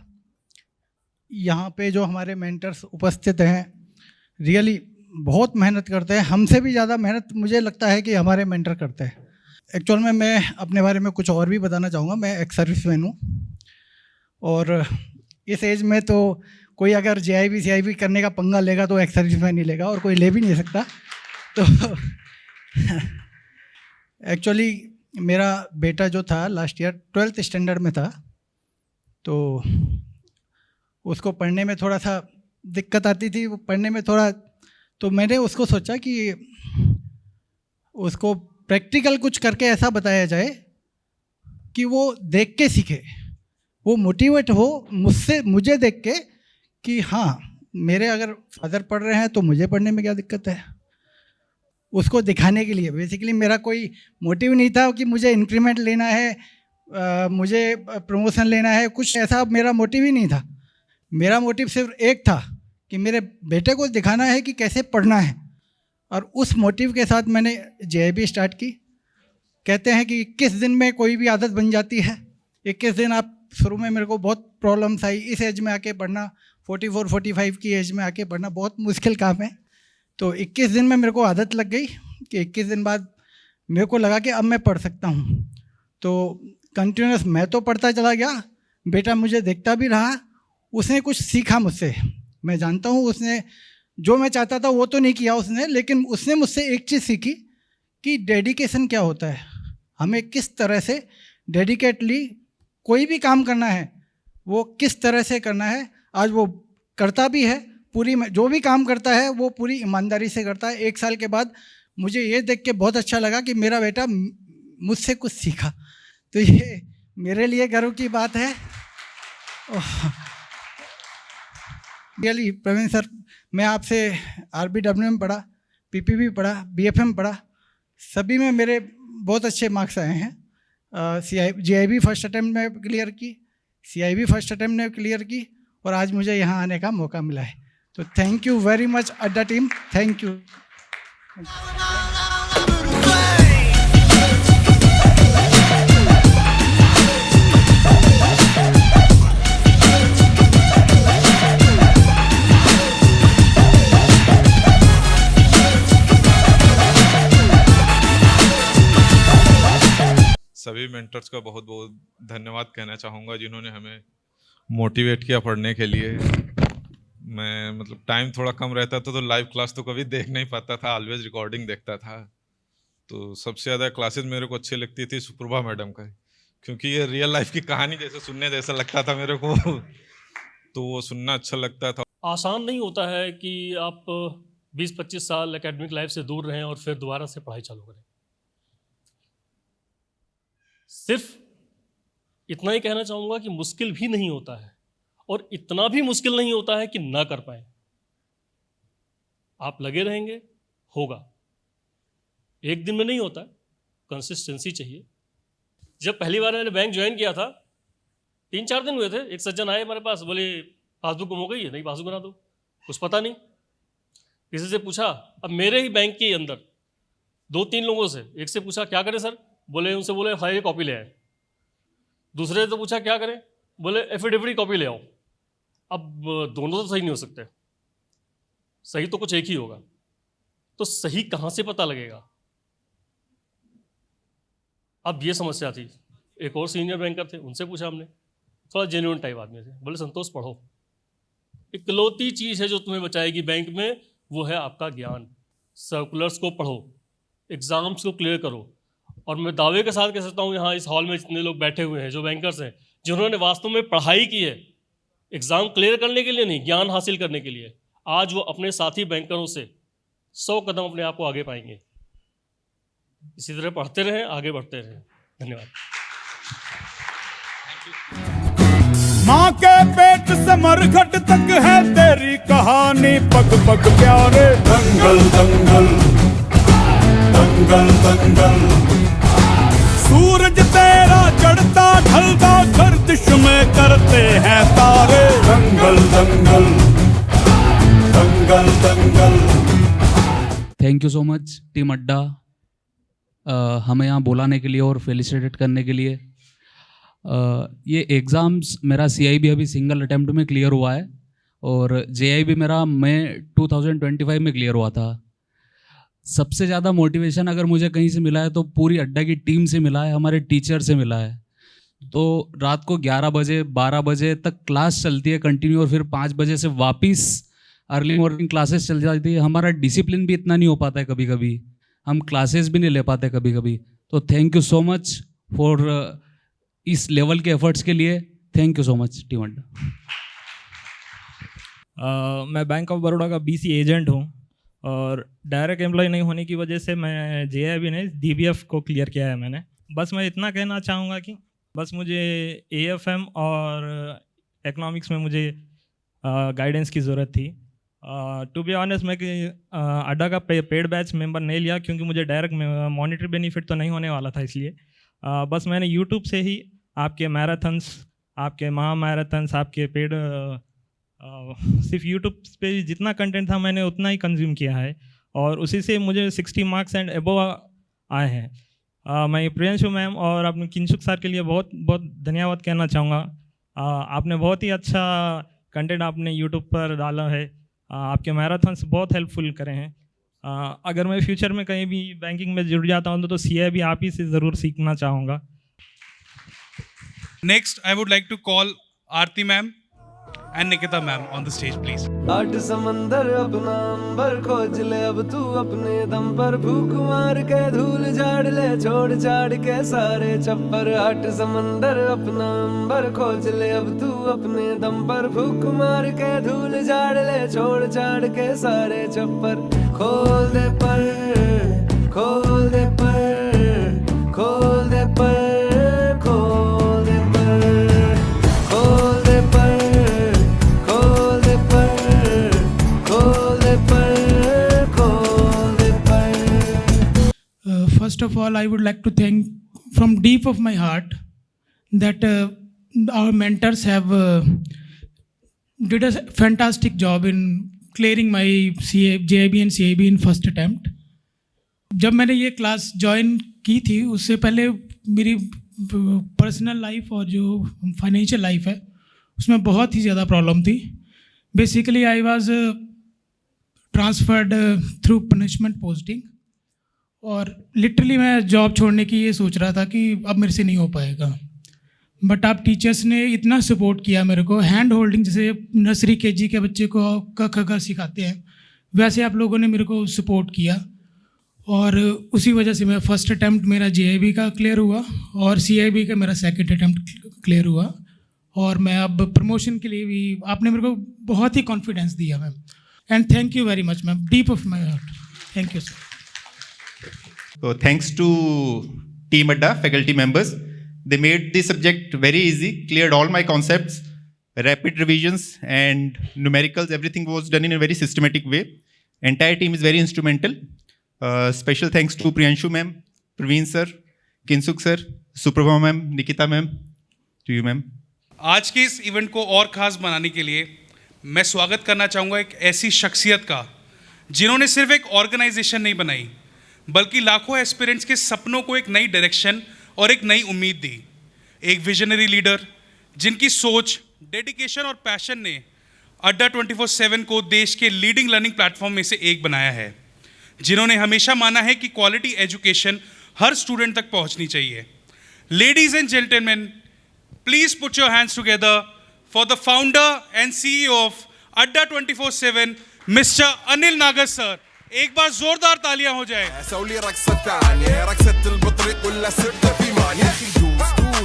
यहाँ पे जो हमारे मेंटर्स उपस्थित हैं रियली बहुत मेहनत करते हैं, हमसे भी ज़्यादा मेहनत मुझे लगता है कि हमारे मेंटर करते हैं। एक्चुअल में मैं अपने बारे में कुछ और भी बताना चाहूँगा। मैं एक्स सर्विसमैन हूँ और इस एज में तो कोई अगर JIB CIB करने का पंगा लेगा तो एक्स सर्विसमैन ही लेगा और कोई ले भी नहीं सकता। तो एक्चुअली मेरा बेटा जो था लास्ट ईयर 12th स्टैंडर्ड में था, तो उसको पढ़ने में थोड़ा सा दिक्कत आती थी, वो पढ़ने में थोड़ा, तो मैंने उसको सोचा कि उसको प्रैक्टिकल कुछ करके ऐसा बताया जाए कि वो देख के सीखे, वो मोटिवेट हो मुझे देख के कि हाँ मेरे अगर फादर पढ़ रहे हैं तो मुझे पढ़ने में क्या दिक्कत है। उसको दिखाने के लिए बेसिकली मेरा कोई मोटिव नहीं था कि मुझे इंक्रीमेंट लेना है, मुझे प्रमोशन लेना है, कुछ ऐसा मेरा मोटिव ही नहीं था। मेरा मोटिव सिर्फ एक था कि मेरे बेटे को दिखाना है कि कैसे पढ़ना है, और उस मोटिव के साथ मैंने JIB स्टार्ट की। कहते हैं कि 21 दिन में कोई भी आदत बन जाती है। 21 दिन आप शुरू में मेरे को बहुत प्रॉब्लम्स आई, इस एज में आके पढ़ना, 44-45 की एज में आके पढ़ना बहुत मुश्किल काम है। तो 21 दिन में मेरे को आदत लग गई कि 21 दिन बाद मेरे को लगा कि अब मैं पढ़ सकता हूँ। तो कंटिन्यूस मैं तो पढ़ता चला गया, बेटा मुझे देखता भी रहा, उसने कुछ सीखा मुझसे। मैं जानता हूँ उसने जो मैं चाहता था वो तो नहीं किया उसने, लेकिन उसने मुझसे एक चीज़ सीखी कि डेडिकेशन क्या होता है, हमें किस तरह से डेडिकेटली कोई भी काम करना है वो किस तरह से करना है। आज वो करता भी है, पूरी जो भी काम करता है वो पूरी ईमानदारी से करता है। 1 साल के बाद मुझे ये देख के बहुत अच्छा लगा कि मेरा बेटा मुझसे कुछ सीखा, तो ये मेरे लिए गर्व की बात है। रियली प्रवीण सर, मैं आपसे RBW में पढ़ा, PPB पढ़ा, BFM पढ़ा, सभी में मेरे बहुत अच्छे मार्क्स आए हैं। JIB फर्स्ट अटैम्प्ट में क्लियर की, CIB फर्स्ट अटैम्प्ट में क्लियर की, और आज मुझे यहाँ आने का मौका मिला है। तो थैंक यू वेरी मच अड्डा टीम, थैंक यू। सभी मेंटर्स का बहुत बहुत धन्यवाद कहना चाहूँगा जिन्होंने हमें मोटिवेट किया पढ़ने के लिए। मैं मतलब टाइम थोड़ा कम रहता था तो लाइव क्लास तो कभी देख नहीं पाता था, ऑलवेज रिकॉर्डिंग देखता था। तो सबसे ज़्यादा क्लासेस मेरे को अच्छी लगती थी सुप्रभा मैडम का, क्योंकि ये रियल लाइफ की कहानी जैसे सुनने जैसा लगता था मेरे को, तो वो सुनना अच्छा लगता था। आसान नहीं होता है कि आप 20-25 साल एकेडमिक लाइफ से दूर रहें और फिर दोबारा से पढ़ाई चालू करें। सिर्फ इतना ही कहना चाहूँगा कि मुश्किल भी नहीं होता है, और इतना भी मुश्किल नहीं होता है कि ना कर पाए। आप लगे रहेंगे, होगा। एक दिन में नहीं होता, कंसिस्टेंसी चाहिए। जब पहली बार मैंने बैंक ज्वाइन किया था, 3-4 दिन हुए थे, एक सज्जन आए हमारे पास, बोले पासबुक गुम हो गई है, नहीं पासबुक बना दो। कुछ पता नहीं, किसी से पूछा, अब मेरे ही बैंक के अंदर 2-3 लोगों से, एक से पूछा क्या करें सर, बोले उनसे बोले फाइल कॉपी ले आए। दूसरे तो पूछा क्या करें, बोले एफिडेविट कॉपी ले आओ। अब दोनों तो सही नहीं हो सकते, सही तो कुछ एक ही होगा। तो सही कहाँ से पता लगेगा? अब ये समस्या थी। एक और सीनियर बैंकर थे, उनसे पूछा हमने, थोड़ा जेन्युइन टाइप आदमी थे, बोले संतोष पढ़ो, इकलौती चीज़ है जो तुम्हें बचाएगी बैंक में, वो है आपका ज्ञान। सर्कुलर्स को पढ़ो, एग्ज़ाम्स को क्लियर करो। और मैं दावे के साथ कह सकता हूँ यहाँ इस हॉल में जितने लोग बैठे हुए हैं जो बैंकर्स हैं, जिन्होंने वास्तव में पढ़ाई की है एग्ज़ाम क्लियर करने के लिए नहीं, ज्ञान हासिल करने के लिए, आज वो अपने साथी बैंकरों से 100 कदम अपने आप को आगे पाएंगे। इसी तरह पढ़ते रहें, आगे बढ़ते रहें। धन्यवाद। माँ के पेट से मरघट तक है तेरी कहानी, पग पग प्यारे। दंगल दंगल दंगल दंगल, सूरज तेरा चढ़ता ढलता गर्दिश में करते हैं तारे। दंगल दंगल दंगल दंगल। Thank you so much team Adda, हमें यहाँ बुलाने के लिए और फेलिसिटेट करने के लिए। ये एग्ज़ाम्स मेरा CIB अभी सिंगल अटेम्प्ट में क्लियर हुआ है और JIB मेरा मई 2025 में क्लियर हुआ था। सबसे ज़्यादा मोटिवेशन अगर मुझे कहीं से मिला है तो पूरी अड्डा की टीम से मिला है, हमारे टीचर से मिला है। तो रात को 11 बजे 12 बजे तक क्लास चलती है कंटिन्यू और फिर 5 बजे से वापस अर्ली मॉर्निंग क्लासेस चल जाती है। हमारा डिसिप्लिन भी इतना नहीं हो पाता है, कभी कभी हम क्लासेस भी नहीं ले पाते कभी कभी। तो thank you so much for इस लेवल के एफर्ट्स के लिए। Thank you so much team अड्डा। मैं बैंक ऑफ बड़ौदा का BC एजेंट हूँ और डायरेक्ट एम्प्लॉय नहीं होने की वजह से मैं JIB ने DBF को क्लियर किया है मैंने। बस मैं इतना कहना चाहूँगा कि बस मुझे AFM और इकोनॉमिक्स में मुझे गाइडेंस की ज़रूरत थी। टू बी ऑनेस्ट मैं अड्डा का पेड बैच मेंबर नहीं लिया क्योंकि मुझे डायरेक्ट मॉनिटरी बेनिफिट तो नहीं होने वाला था, इसलिए बस मैंने यूट्यूब से ही आपके मैराथन्स, आपके महा मैराथन्स, आपके पेड सिर्फ यूट्यूब पे जितना कंटेंट था मैंने उतना ही कंज्यूम किया है और उसी से मुझे 60 मार्क्स एंड एबोव आए हैं। मैं प्रियंशु मैम और अपने किंशुक सर के लिए बहुत बहुत धन्यवाद कहना चाहूँगा। आपने बहुत ही अच्छा कंटेंट आपने यूट्यूब पर डाला है। आपके मैराथन्स बहुत हेल्पफुल करे हैं। अगर मैं फ्यूचर में कहीं भी बैंकिंग में जुड़ जाता हूँ तो CIB आप ही से ज़रूर सीखना चाहूँगा। Next I would like to call Aarti ma'am and Nikita ma'am on the stage please. 8 समंदर अपना अंबर खोज ले अब तू अपने दम पर, भूख मार के धूल झाड़ ले छोड़ छाड़ के सारे छप्पर। 8 समंदर अपना अंबर खोज ले अब तू अपने दम पर, भूख मार के धूल झाड़ ले छोड़ छाड़ के सारे छप्पर। खोल दे पर खोल दे पर खोल दे पर First of all, I would like to thank from deep of my heart that our mentors have did a fantastic job in clearing my JIB and CIB in first attempt. जब मैंने ये क्लास ज्वाइन की थी उससे पहले मेरी पर्सनल लाइफ और जो फाइनेंशियल लाइफ है उसमें बहुत ही ज़्यादा प्रॉब्लम थी। Basically I was transferred through punishment posting और लिटरली मैं जॉब छोड़ने की ये सोच रहा था कि अब मेरे से नहीं हो पाएगा, बट आप टीचर्स ने इतना सपोर्ट किया मेरे को। हैंड होल्डिंग जैसे नर्सरी KG के बच्चे को क ख ग सिखाते हैं वैसे आप लोगों ने मेरे को सपोर्ट किया और उसी वजह से मैं फर्स्ट अटैम्प्ट मेरा JIB का क्लियर हुआ और CIB का मेरा सेकंड अटैम्प्ट क्लियर हुआ और मैं अब प्रमोशन के लिए भी आपने मेरे को बहुत ही कॉन्फिडेंस दिया ma'am. And thank you very much ma'am, deep of my heart, thank you sir. So thanks to Team Adda faculty members, they made the subject very easy, cleared all my concepts, rapid revisions and numericals. Everything was done in a very systematic way. Entire team is very instrumental. Special thanks to Priyanshu ma'am, Praveen sir, Kinsuk sir, Suprabha ma'am, Nikita ma'am, to you ma'am. आज के इस इवेंट को और खास बनाने के लिए मैं स्वागत करना चाहूँगा एक ऐसी शख्सियत का जिन्होंने सिर्फ एक ऑर्गेनाइजेशन नहीं बनाई बल्कि लाखों एस्पिरेंट्स के सपनों को एक नई डायरेक्शन और एक नई उम्मीद दी। एक विजनरी लीडर जिनकी सोच, डेडिकेशन और पैशन ने अड्डा 24/7 को देश के लीडिंग लर्निंग प्लेटफॉर्म में से एक बनाया है। जिन्होंने हमेशा माना है कि क्वालिटी एजुकेशन हर स्टूडेंट तक पहुंचनी चाहिए। Ladies and gentleman, please put your hands together for the founder and CEO of अड्डा 24/7 मिस्टर अनिल नागर सर। एक बार जोरदार तालियां हो जाए।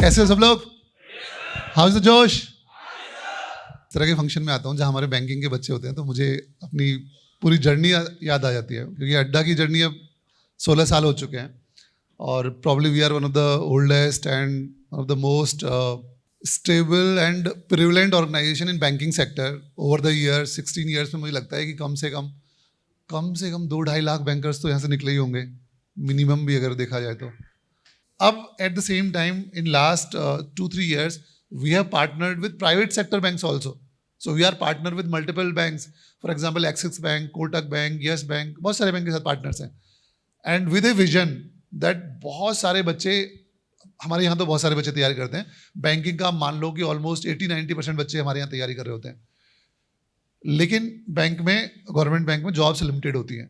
कैसे हो सब लोग? हाउ इज द जोश? इस तरह के फंक्शन में आता हूँ जहाँ हमारे बैंकिंग के बच्चे होते हैं तो मुझे अपनी पूरी जर्नी याद आ जाती है क्योंकि अड्डा की जर्नी अब 16 साल हो चुके हैं और probably we are one of the oldest and one of the most stable and prevalent organization in banking sector over the years 16 years में मुझे लगता है कि कम से कम 2-2.5 लाख बैंकर्स तो यहाँ से निकले ही होंगे मिनिमम भी अगर देखा जाए तो. अब at the same time in last 2-3 years we have partnered with private sector banks also. So we are partnered with multiple banks. For example, Axis Bank, Kotak Bank, Yes Bank, बहुत सारे बैंक के साथ पार्टनर्स हैं. And with a vision that बहुत सारे बच्चे हमारे यहाँ तो बहुत सारे बच्चे तैयारी करते हैं. बैंकिंग का मान लो कि ऑलमोस्ट 80-90% बच्चे हमारे यहाँ तैयारी कर रहे होते हैं. लेकिन बैंक में गवर्नमेंट बैंक में जॉब्स लिमिटेड होती हैं.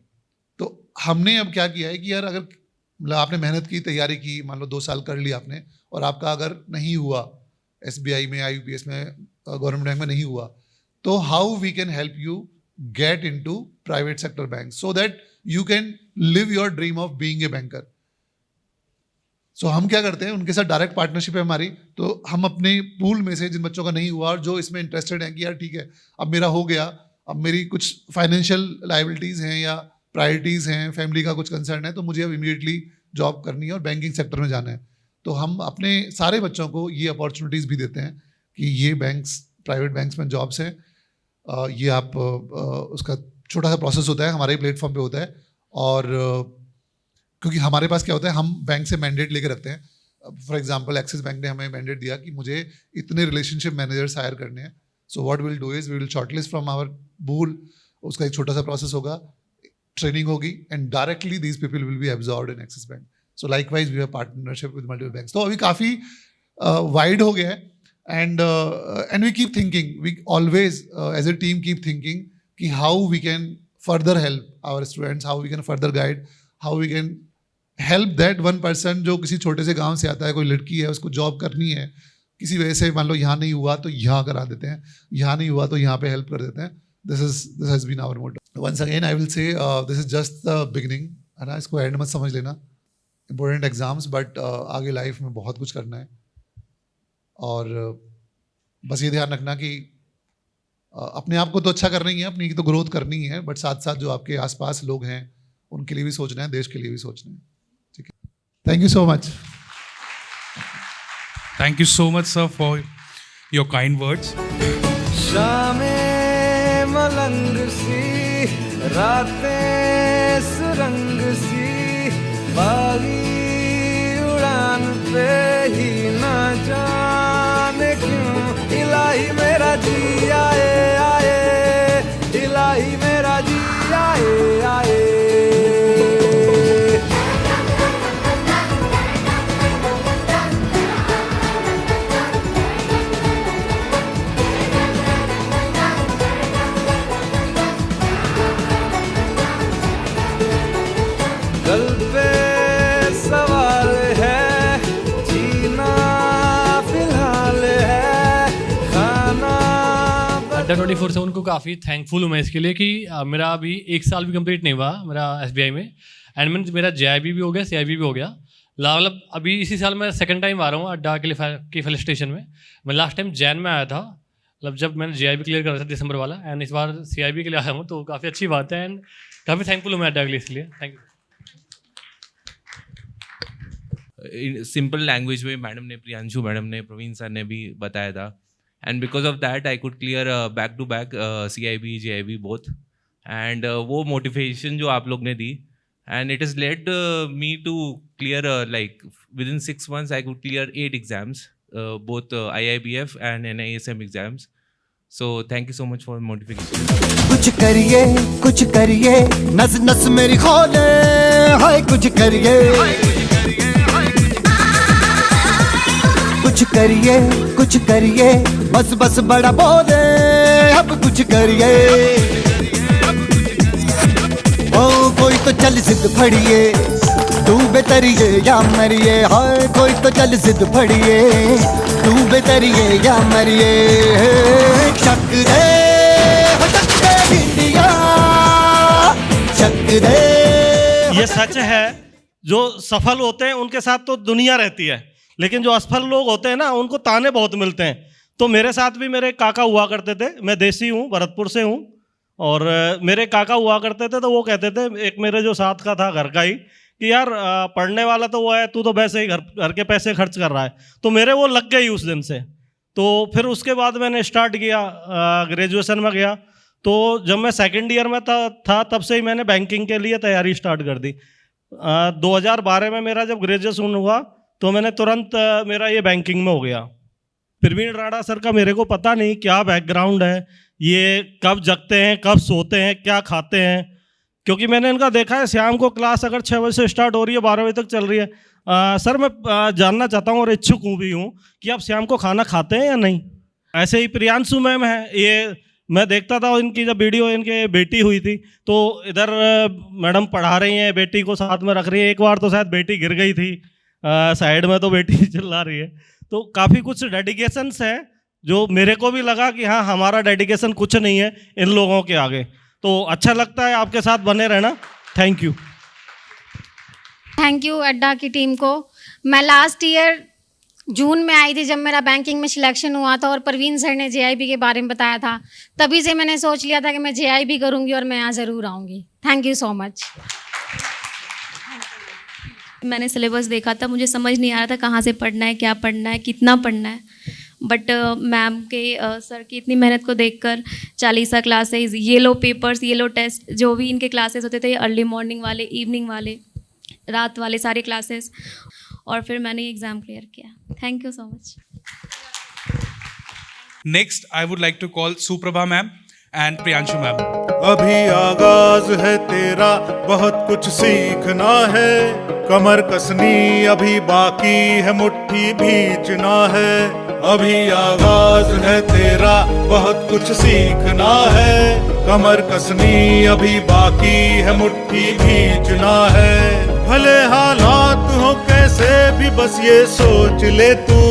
तो हमने अब क्या किया है कि यार अगर मतलब आपने मेहनत की तैयारी की मान लो 2 साल कर लिया आपने और आपका अगर नहीं हुआ SBI में IUPS में गवर्नमेंट बैंक में नहीं हुआ तो how we can help you get into private sector bank so that you can live your dream of being a banker. So हम क्या करते हैं उनके साथ डायरेक्ट पार्टनरशिप है हमारी. तो हम अपने पूल में से जिन बच्चों का नहीं हुआ और जो इसमें इंटरेस्टेड हैं कि यार ठीक है अब मेरा हो गया अब मेरी कुछ फाइनेंशियल लाइबिलिटीज़ हैं या प्रायोरिटीज़ हैं फैमिली का कुछ कंसर्न है तो मुझे अब इमीडिएटली जॉब करनी है और बैंकिंग सेक्टर में जाना है. तो हम अपने सारे बच्चों को ये अपॉर्चुनिटीज़ भी देते हैं कि ये बैंक्स प्राइवेट बैंक्स में जॉब्स हैं. ये आप उसका छोटा सा प्रोसेस होता है हमारे ही प्लेटफॉर्म पे होता है और क्योंकि हमारे पास क्या होता है हम बैंक से मैंडेट लेके रखते हैं. फॉर एग्जांपल एक्सिस बैंक ने हमें मैंडेट दिया कि मुझे इतने रिलेशनशिप मैनेजर्स हायर करने हैं. So what will do is we will shortlist from our pool. उसका एक छोटा सा प्रोसेस होगा ट्रेनिंग होगी and directly these people will be absorbed in Axis bank. So likewise we have partnership with multiple banks. तो अभी काफ़ी वाइड हो गया है and we keep thinking we always as a team keep thinking कि how we can further help our students how we can further guide how we can help that one person जो किसी छोटे से गाँव से आता है कोई लड़की है उसको जॉब करनी है किसी वजह से मान लो यहाँ नहीं हुआ तो यहाँ करा देते हैं यहाँ नहीं हुआ तो यहाँ पे हेल्प कर देते हैं. This has been our motto. Once again, I will say this is just the beginning. है ना इसको एंड मत समझ लेना. Important exams, but आगे लाइफ में बहुत कुछ करना है और बस ये ध्यान रखना कि अपने आप को तो अच्छा करना ही है अपनी तो ग्रोथ करनी ही है बट साथ साथ जो आपके आसपास लोग हैं उनके लिए भी सोचना है देश के लिए भी सोचना है. ठीक है. Thank you so much. Thank you so much, sir, for your kind words. मलंग सी रातें सुरंग सी बागी उड़ान पे ही ना जाने क्यों इलाही मेरा जी आए आए इलाही मेरा जी आए आए. अड्डा 24/7 को काफ़ी थैंकफुल हूँ मैं इसके लिए कि मेरा अभी 1 साल भी कंप्लीट नहीं हुआ मेरा SBI में एंड मेरा JIB भी हो गया CIB भी हो गया. मतलब अभी इसी साल मैं सेकंड टाइम आ रहा हूँ अड्डा के फल स्टेशन में. मैं लास्ट टाइम जैन में आया था मतलब जब मैंने JIB क्लियर करा था दिसंबर वाला एंड इस बार CIB के लिए आया हूँ तो काफ़ी अच्छी बात है एंड काफ़ी थैंकफुल हूँ मैं अड्डा के लिए इसलिए. Thank you. सिंपल लैंग्वेज में मैडम ने प्रियांशु मैडम ने प्रवीण सर ने भी बताया था and because of that I could clear back to back CIB JIB both and वो मोटिवेशन जो आप लोग ने दी and it is led me to clear like within 6 months I could clear 8 exams both IIBF and NISM exams. So thank you so much for motivation. कुछ करिए नस नस मेरी खोले हाय कुछ करिए कुछ करिए बस बड़ा बोले अब कुछ करिए, ओ कोई तो चल जिद फड़िए, तू बेतरिए या मरिए, हाय कोई तो चल जिद फड़िए, तू बेतरिए या मरिए। शक दे इंडिया, शक दे। ये सच है, जो सफल होते हैं उनके साथ तो दुनिया रहती है, लेकिन जो असफल लोग होते हैं ना उनको ताने बहुत मिलते हैं। तो मेरे साथ भी मेरे काका हुआ करते थे, मैं देसी हूँ, भरतपुर से हूँ, और मेरे काका हुआ करते थे, तो वो कहते थे, एक मेरे जो साथ का था घर का ही, कि यार पढ़ने वाला तो वो है, तू तो वैसे ही घर के पैसे खर्च कर रहा है। तो मेरे वो लग गई उस दिन से। तो फिर उसके बाद मैंने स्टार्ट किया, ग्रेजुएशन में गया, तो जब मैं सेकंड ईयर में था तब से ही मैंने बैंकिंग के लिए तैयारी स्टार्ट कर दी। 2012 में मेरा जब ग्रेजुएशन हुआ तो मैंने तुरंत मेरा ये बैंकिंग में हो गया। प्रवीण राणा सर का मेरे को पता नहीं क्या बैकग्राउंड है, ये कब जगते हैं, कब सोते हैं, क्या खाते हैं, क्योंकि मैंने इनका देखा है शाम को क्लास अगर 6 बजे से स्टार्ट हो रही है 12 बजे तक चल रही है। सर मैं जानना चाहता हूँ और इच्छुक हूँ भी हूँ कि आप शाम को खाना खाते हैं या नहीं। ऐसे ही प्रियांशु मैम है, ये मैं देखता था इनकी जब वीडियो इनके बेटी हुई थी, तो इधर मैडम पढ़ा रही हैं, बेटी को साथ में रख रही है। एक बार तो शायद बेटी गिर गई थी साइड में, तो बेटी चिल्ला रही है। तो काफ़ी कुछ डेडिकेशंस है जो मेरे को भी लगा कि हाँ हमारा डेडिकेशन कुछ नहीं है इन लोगों के आगे। तो अच्छा लगता है आपके साथ बने रहना। Thank you. थैंक यू अड्डा की टीम को। मैं लास्ट ईयर जून में आई थी जब मेरा बैंकिंग में सिलेक्शन हुआ था, और प्रवीण सर ने JIB के बारे में बताया था, तभी से मैंने सोच लिया था कि मैं JIB करूँगी और मैं यहाँ ज़रूर आऊँगी। Thank you so much. मैंने सिलेबस देखा था, मुझे समझ नहीं आ रहा था कहाँ से पढ़ना है, क्या पढ़ना है, कितना पढ़ना है, बट मैम के सर की इतनी मेहनत को देखकर 40 classes, yellow papers, yellow test, जो भी इनके क्लासेस होते थे, अर्ली मॉर्निंग वाले, इवनिंग वाले, रात वाले सारे क्लासेस, और फिर मैंने एग्ज़ाम क्लियर किया। Thank you so much. Next I would like to call Suprabha ma'am and Priyanshu ma'am. अभी आगाज है तेरा, बहुत कुछ सीखना है, कमर कसनी अभी बाकी है, मुट्ठी भींचना है। अभी आगाज है तेरा, बहुत कुछ सीखना है, कमर कसनी अभी बाकी है, मुट्ठी भींचना है। भले हालात हो कैसे भी बस ये सोच ले तू,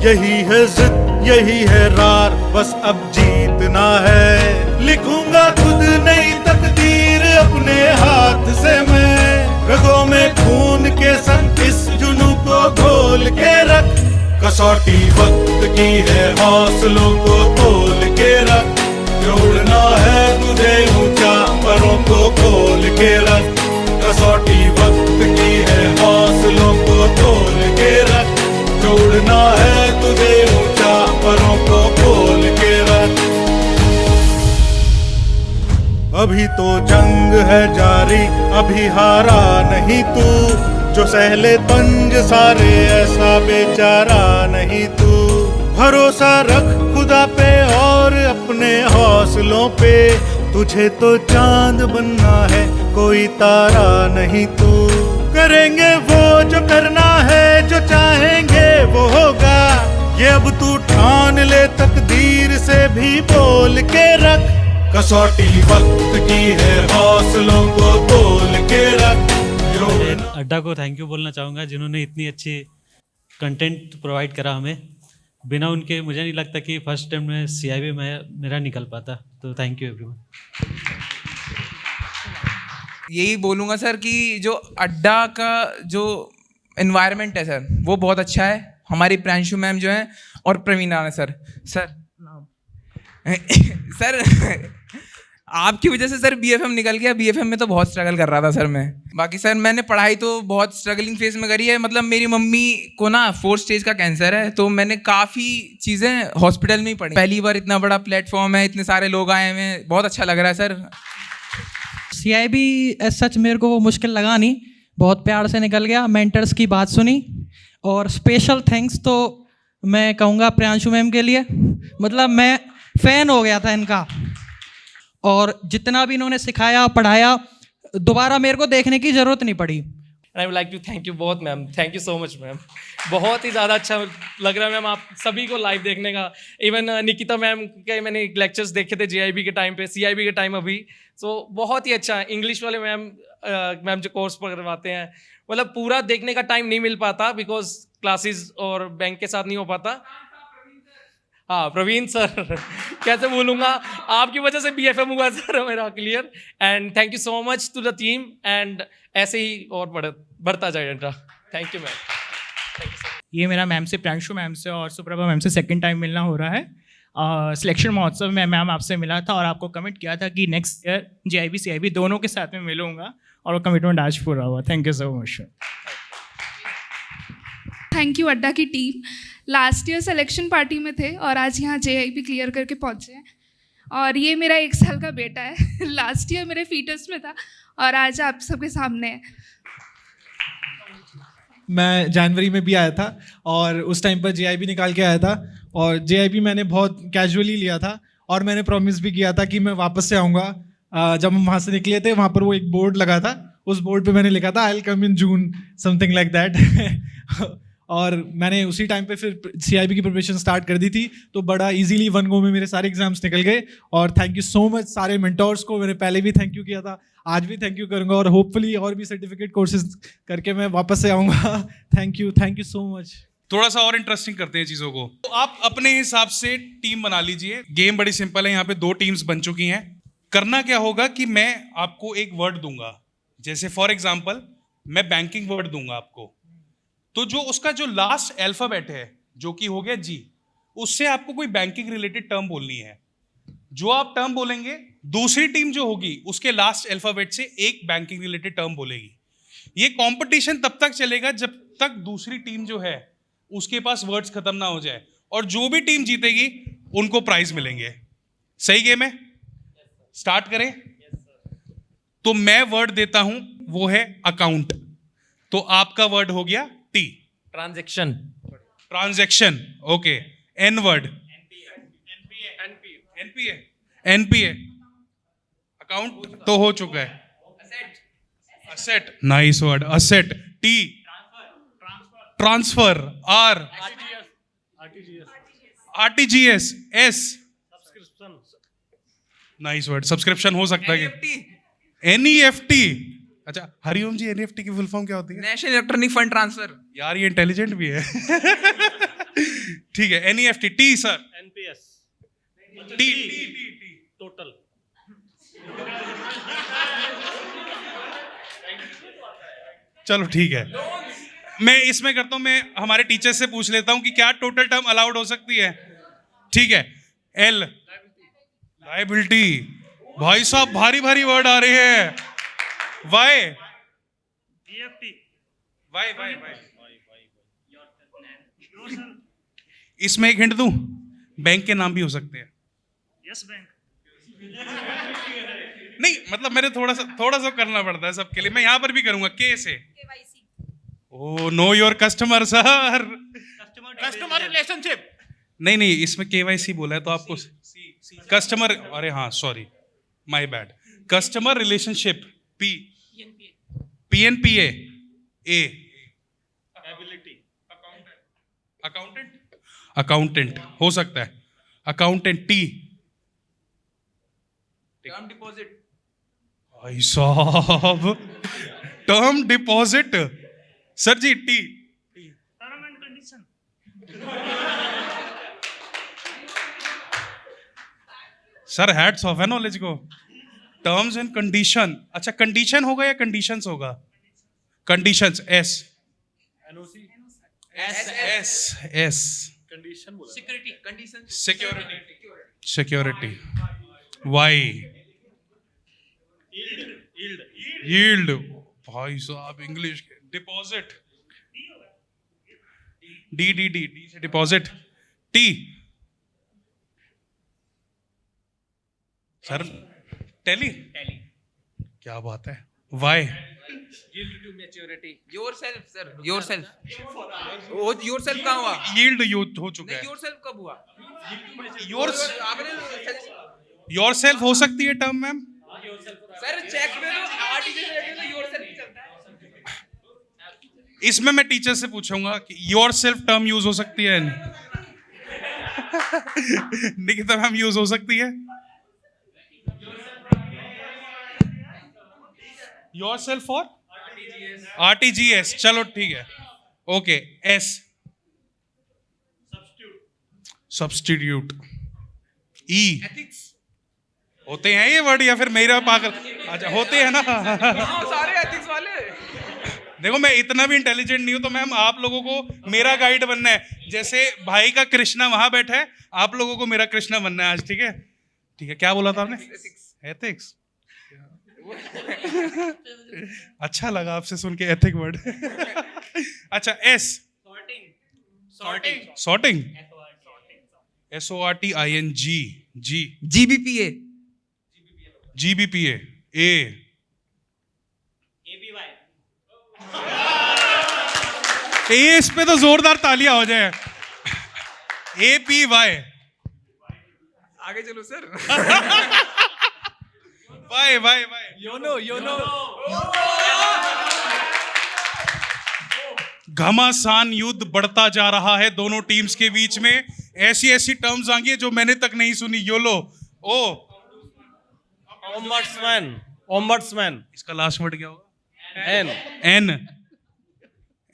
यही है जिद, यही है रार, बस अब जीतना है। लिखूंगा खुद नई तकदीर अपने हाथ से मैं, रगों में खून के संग इस जुनू को घोल के रख। कसौटी वक्त की है, हौसलों को तोल के रख, जोड़ना है तुझे ऊंचा, परों को खोल के रख। कसौटी वक्त की है, हौसलों को तोल के रख, जोड़ना है तुझे ऊंचा, परों को खोल के रख। अभी तो जंग है जारी, अभी हारा नहीं तू, जो सहले तंज सारे ऐसा बेचारा नहीं तू। भरोसा रख खुदा पे और अपने हौसलों पे, तुझे तो चांद बनना है, कोई तारा नहीं तू। करेंगे वो जो करना है, जो चाहेंगे वो होगा, ये अब तू ठान ले, तकदीर से भी बोल के रख। कसौटी वक्त की है, हौसलों को तोल के रख। अड्डा को थैंक यू बोलना चाहूँगा, जिन्होंने इतनी अच्छी कंटेंट प्रोवाइड करा हमें। बिना उनके मुझे नहीं लगता कि फर्स्ट टाइम में CIB में मेरा निकल पाता। तो थैंक यू एवरीवन। यही बोलूँगा सर कि जो अड्डा का जो एनवायरनमेंट है सर, वो बहुत अच्छा है। हमारी प्रियांशु मैम जो हैं और प्रवीण राणा सर सर आपकी वजह से सर BFM निकल गया। BFM में तो बहुत स्ट्रगल कर रहा था सर मैं। बाकी सर मैंने पढ़ाई तो बहुत स्ट्रगलिंग फेज में करी है। मतलब मेरी मम्मी को ना 4th स्टेज का कैंसर है, तो मैंने काफ़ी चीज़ें हॉस्पिटल में ही पढ़ी। पहली बार इतना बड़ा प्लेटफॉर्म है, इतने सारे लोग आए हैं, बहुत अच्छा लग रहा है सर। CIB एज सच मेरे को मुश्किल लगा नहीं, बहुत प्यार से निकल गया। मेंटर्स की बात सुनी, और स्पेशल थैंक्स तो मैं कहूँगा प्रियांशु मैम के लिए। मतलब मैं फ़ैन हो गया था इनका, और जितना भी इन्होंने सिखाया पढ़ाया दोबारा मेरे को देखने की ज़रूरत नहीं पड़ी। And I would like to thank you बहुत ma'am, thank you so much ma'am. बहुत ही ज़्यादा अच्छा लग रहा है मैम आप सभी को लाइव देखने का। इवन निकिता मैम के मैंने लेक्चर्स देखे थे JIB के टाइम पे, CIB के टाइम अभी, सो बहुत ही अच्छा है। इंग्लिश वाले मैम जो कोर्स करवाते हैं, मतलब पूरा देखने का टाइम नहीं मिल पाता बिकॉज क्लासेस और बैंक के साथ नहीं हो पाता। हाँ प्रवीण सर कैसे भूलूंगा, आपकी वजह से BFM हुआ सर मेरा clear. And thank you so much to the team, and ऐसे ही और बढ़ता जाएगा। Thank you ma'am. ये मेरा मैम से, प्रियांशु मैम से और सुप्रभा मैम से सेकंड टाइम मिलना हो रहा है। सिलेक्शन महोत्सव में मैम आपसे मिला था और आपको कमिट किया था कि नेक्स्ट ईयर JIB CIB दोनों के साथ में मिलूंगा, और वो कमिटमेंट आज पूरा हुआ। Thank you so much. Thank you अड्डा की team. Last year selection party में थे और आज यहाँ JIB क्लियर करके पहुँचे हैं, और ये मेरा 1 साल का बेटा है। लास्ट ईयर मेरे फीटस में था और आज आप सबके सामने है। मैं जनवरी में भी आया था और उस टाइम पर JIB निकाल के आया था, और JIB मैंने बहुत कैजुअली लिया था और मैंने प्रॉमिस भी किया था कि मैं वापस से आऊँगा। जब हम वहाँ से निकले थे वहाँ पर वो एक बोर्ड लगा था, उस बोर्ड पे मैंने लिखा था I will come in June, something like that. और मैंने उसी टाइम पे फिर CIB की प्रिपरेशन स्टार्ट कर दी थी, तो बड़ा इजीली 1 गो में मेरे सारे एग्जाम्स निकल गए। और थैंक यू सो मच सारे मेंटोर्स को, मैंने पहले भी थैंक यू किया था, आज भी थैंक यू करूँगा, और होपफुली और भी सर्टिफिकेट कोर्सेज करके मैं वापस से आऊँगा। Thank you so much. थोड़ा सा और इंटरेस्टिंग करते हैं चीज़ों को। तो आप अपने हिसाब से टीम बना लीजिए। गेम बड़ी सिंपल है, यहाँ पे 2 टीम्स बन चुकी हैं। करना क्या होगा कि मैं आपको एक वर्ड दूंगा, जैसे फॉर एग्जाम्पल मैं बैंकिंग वर्ड दूंगा आपको, तो जो उसका जो लास्ट अल्फाबेट है जो कि हो गया G, उससे आपको कोई बैंकिंग रिलेटेड टर्म बोलनी है। जो आप टर्म बोलेंगे, दूसरी टीम जो होगी उसके लास्ट अल्फाबेट से एक बैंकिंग रिलेटेड टर्म बोलेगी। ये कंपटीशन तब तक चलेगा जब तक दूसरी टीम जो है उसके पास वर्ड्स खत्म ना हो जाए, और जो भी टीम जीतेगी उनको प्राइज मिलेंगे। सही गेम है? स्टार्ट करें? तो मैं वर्ड देता हूं, वो है अकाउंट, तो आपका वर्ड हो गया T। Transaction, okay. N word NPA। Account तो हो चुका है। Asset, nice word, asset. T transfer, RTGS, S nice word, subscription हो सकता है कि NEFT। अच्छा हरिओम जी, NEFT की फुल फॉर्म क्या होती है? National electronic fund transfer. यार ये इंटेलिजेंट भी है। ठीक है, NEFT। T sir? NPS। T total. चलो ठीक है, मैं इसमें करता हूं, मैं हमारे टीचर से पूछ लेता हूं कि क्या टोटल टर्म अलाउड हो सकती है। ठीक है। L liability. भाई साहब भारी भारी वर्ड आ रहे हैं। Y इसमें एक हिंट दूं, बैंक के नाम भी हो सकते हैं। Yes bank. नहीं मतलब मेरे थोड़ा सा करना पड़ता है सबके लिए। मैं यहां पर भी करूंगा K से। Oh know your customer sir. Customer relationship. नहीं इसमें KYC बोला है तो आपको कस्टमर, अरे हाँ sorry my bad, customer relationship P। PNPA A। Accountant हो सकता है। Accountant T। Term deposit. भाई साहब term deposit sir ji T। Term and condition. Sir hats off है नॉलेज को। Terms and condition. अच्छा कंडीशन होगा या कंडीशंस होगा? Conditions S। कंडीशन बोला। Security, condition. Security Y। Yield. भाई साहब इंग्लिश के। डिपॉजिट D से डिपॉजिट। T सर टेली। क्या बात है। Y Yield to maturity. Yourself sir, yourself. वो yourself कहाँ हुआ? यील्ड हो चुका है। yourself कब हुआ? योरसेल्फ हो सकती है टर्म मैम। सर चेक में तो आर्टिकल तो yourself ही चलता है। इसमें मैं टीचर से पूछूंगा कि योर सेल्फ टर्म यूज हो सकती है नहीं? निकिता मैम यूज हो सकती है? योर सेल्फ फॉर RTGS, चलो ठीक है, ओके। S substitute. E होते हैं ये वर्ड या फिर मेरा पागल? अच्छा होते हैं ना। सारे एथिक्स वाले। देखो मैं इतना भी इंटेलिजेंट नहीं हूं, तो मैम आप लोगों को मेरा गाइड बनना है। जैसे भाई का कृष्णा वहां बैठा है, आप लोगों को मेरा कृष्णा बनना है आज, ठीक है? ठीक है, क्या बोला था आपने? एथिक्स। अच्छा लगा आपसे सुन के एथिक वर्ड। अच्छा S sorting. SORTING। G GBPA। A इस पे तो जोरदार तालियां हो जाए। APY। आगे चलो सर। Y YONO. घमासान युद्ध बढ़ता जा रहा है दोनों टीम्स के बीच में। ऐसी टर्म्स आ गई जो मैंने तक नहीं सुनी। योलो। ओ ओम्बड्समैन। इसका लास्ट वर्ड क्या होगा?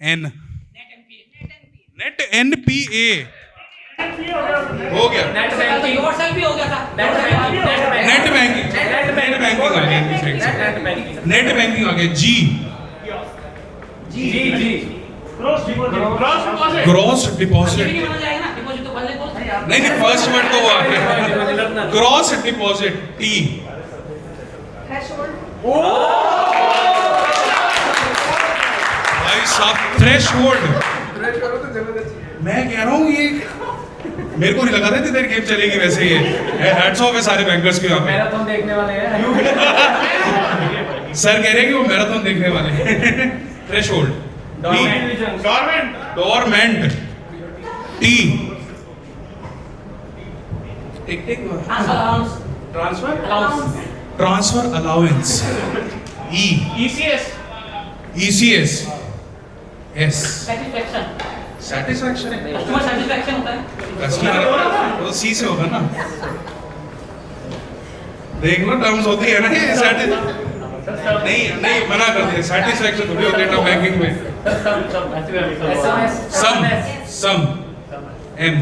N नेट NPA हो गया। नेट बैंकिंग आ गया। Gross deposit. नहीं फर्स्ट वर्ड तो वो आ गया। Gross deposit. T भाई साहब थ्रेशोल्ड। मैं कह रहा हूँ ये मेरे को नहीं लगा था इतनी देर गेम चलेगी। वैसे ये हैट्स ऑफ है सारे बैंकर्स के यहाँ पे। मैराथन देखने वाले हैं। सर कह रहे हैं कि वो मैराथन देखने वाले हैं। Threshold. Dormant. T transfer allowance. ECS। S satisfaction. Customer satisfaction होता है। कस्टमर वो C से होगा ना। देख लो टर्म्स होती है ना ये। नहीं मना करते हैं। सैटिस्फैक्शन थोड़ी होती है टर्म बैंकिंग में। सम M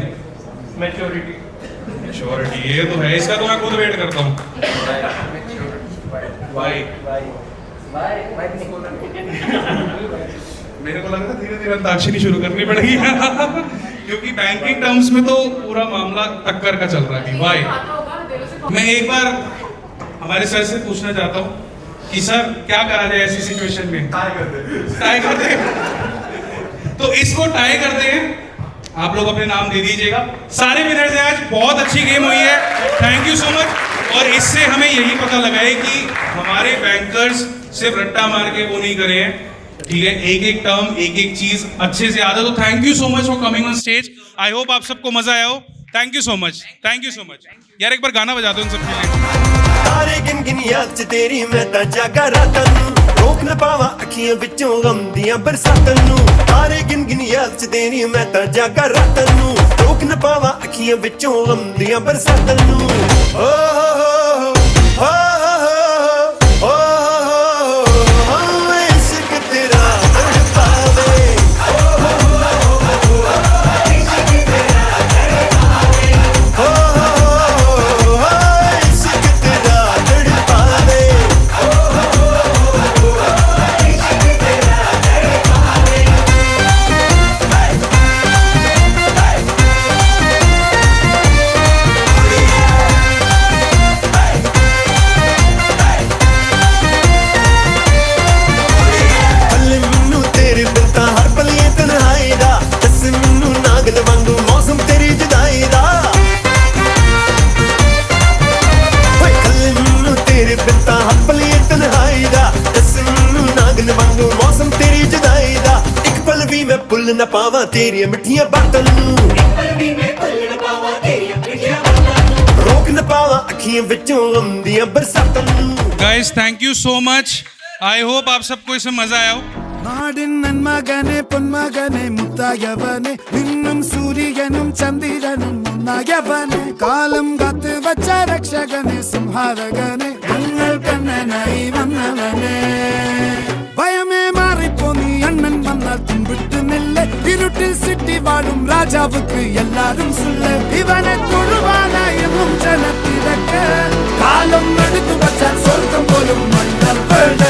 मैच्योरिटी। ये तो है, इसका तो मैं खुद वेट करता हूँ। मेरे को लगा था धीरे धीरे अंताक्षरी शुरू करनी पड़ेगी। क्योंकि बैंकिंग टर्म्स में तो पूरा मामला टक्कर का चल रहा है। वाई। मैं एक बार हमारे सर से पूछना चाहता हूँ कि सर क्या करा जाए ऐसी सिचुएशन में? टाई करते हैं। तो इसको टाई करते हैं। आप लोग अपने नाम दे दीजिएगा। सारे विनर्स हैं आज। बहुत अच्छी गेम हुई है, थैंक यू सो मच। और इससे हमें यही पता लगा है कि हमारे बैंकर्स सिर्फ रट्टा मार के वो नहीं करे हैं, ठीक है? एक टर्म एक चीज अच्छे से याद है। तो thank you so much for coming on stage. I hope आप सबको मजा आया हो। Thank you so much. यार एक बार गाना बजा दो इन सबके लिए। तारे गिन गिन याद च तेरी मैं तां जागा रातां नूं, रोक न पावा अखियां विचों गम दियां बरसातां नूं। तारे गिन गिन याद च तेरी मैं तां जागा रातां नूं, रोक न पावा अखियां विचों गम दियां बरसातां नूं। ओ हो इश्क तेरा तड़पावे। न पावा तेरी मिठियां बातों नूं, रोक न पावा अखियां विचों गम दियां बरसातां नूं। Guys thank you so much. I hope आप सबको इसमें मजा आया हो। നാടിൻ നന്മകനെ പൊന്മകനെ മുത്തായവനെ നിന്നും സൂര്യനും ചന്ദ്രനും ഒന്നായവനെ കാലം കാത്ത് വച്ച രക്ഷകനെ സംഹാരകനെ ഞങ്ങൾ കണ്ണനായി വന്നവനെ ഭയമേ മാറിപ്പോ നീ അണ്ണൻ വന്നാൽ തുമ്പിട്ട് നെല്ല് ഇരുട്ടിൽ സിറ്റി വാഴും രാജാവുക്ക് എല്ലാരും സുല്ല് ഇവനെ തൊഴുവാനായും ജനത്തിരക്ക് കാലം എടുത്തു വച്ചാൽ സ്വർഗം പോലും മണ്ണപ്പേട്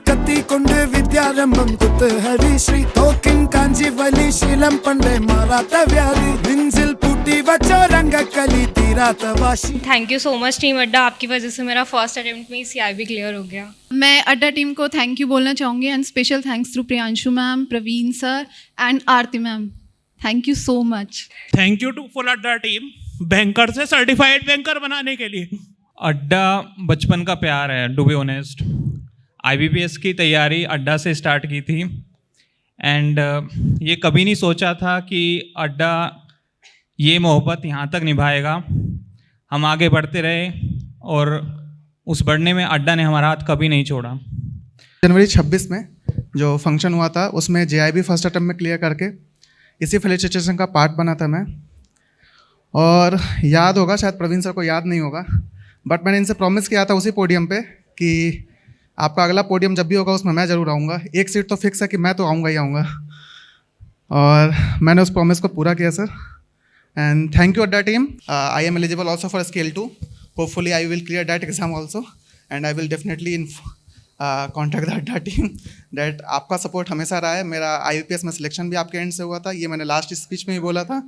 കത്തിക്കൊണ്ട് വിദ്യാരംഭം കുത്ത് ഹരിശ്രീ തോക്കിൻ കാഞ്ചി വലി ശീലം പണ്ടേ മാറാത്ത വ്യാധി നെഞ്ചിൽ പൂട്ടി വച്ചോ രംഗക്കലി തീരാത്ത വാശി thank you so much team अड्डा, आपकी वजह से मेरा फर्स्ट अटेम्प्ट में CIB क्लियर हो गया। मैं अड्डा टीम को थैंक यू बोलना चाहूँगी and special thanks to Priyanshu ma'am, Praveen sir and Aarti ma'am. Thank you so much. Thank you to full Adda team, banker से सर्टिफाइड बैंकर बनाने के लिए। अड्डा बचपन का प्यार है, टू बी ऑनेस्ट। IBPS की तैयारी अड्डा से स्टार्ट की थी एंड ये कभी नहीं सोचा था कि अड्डा ये मोहब्बत यहाँ तक निभाएगा। हम आगे बढ़ते रहे और उस बढ़ने में अड्डा ने हमारा हाथ कभी नहीं छोड़ा। जनवरी 26 में जो फंक्शन हुआ था उसमें JIB फर्स्ट अटेम्प्ट में क्लियर करके इसी फेलिसिटेशन का पार्ट बना था मैं। और याद होगा, शायद प्रवीण सर को याद नहीं होगा, बट मैंने इनसे प्रॉमिस किया था उसी पोडियम पे कि आपका अगला पोडियम जब भी होगा उसमें मैं ज़रूर आऊँगा। एक सीट तो फिक्स है कि मैं तो आऊँगा ही आऊँगा, और मैंने उस प्रॉमिस को पूरा किया सर। एंड थैंक यू अड्डा team. I am eligible also for scale 2। Hopefully I will clear that exam also and I will definitely contact the अड्डा टीम दैट आपका सपोर्ट हमेशा रहा है। मेरा IBPS में सिलेक्शन भी आपके एंड से हुआ था, ये मैंने लास्ट स्पीच में ही बोला था।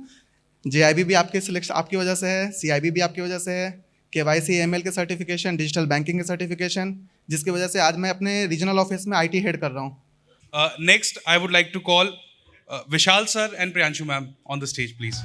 JIB भी आपके सिलेक्शन आपकी वजह से है, CIB भी आपकी वजह से है, KYC AML के सर्टिफिकेशन, डिजिटल बैंकिंग के सर्टिफिकेशन, जिसकी वजह से आज मैं अपने रीजनल ऑफिस में IT हेड कर रहा हूँ। Next, I would like to call Vishal sir and Priyanshu ma'am on the stage, please.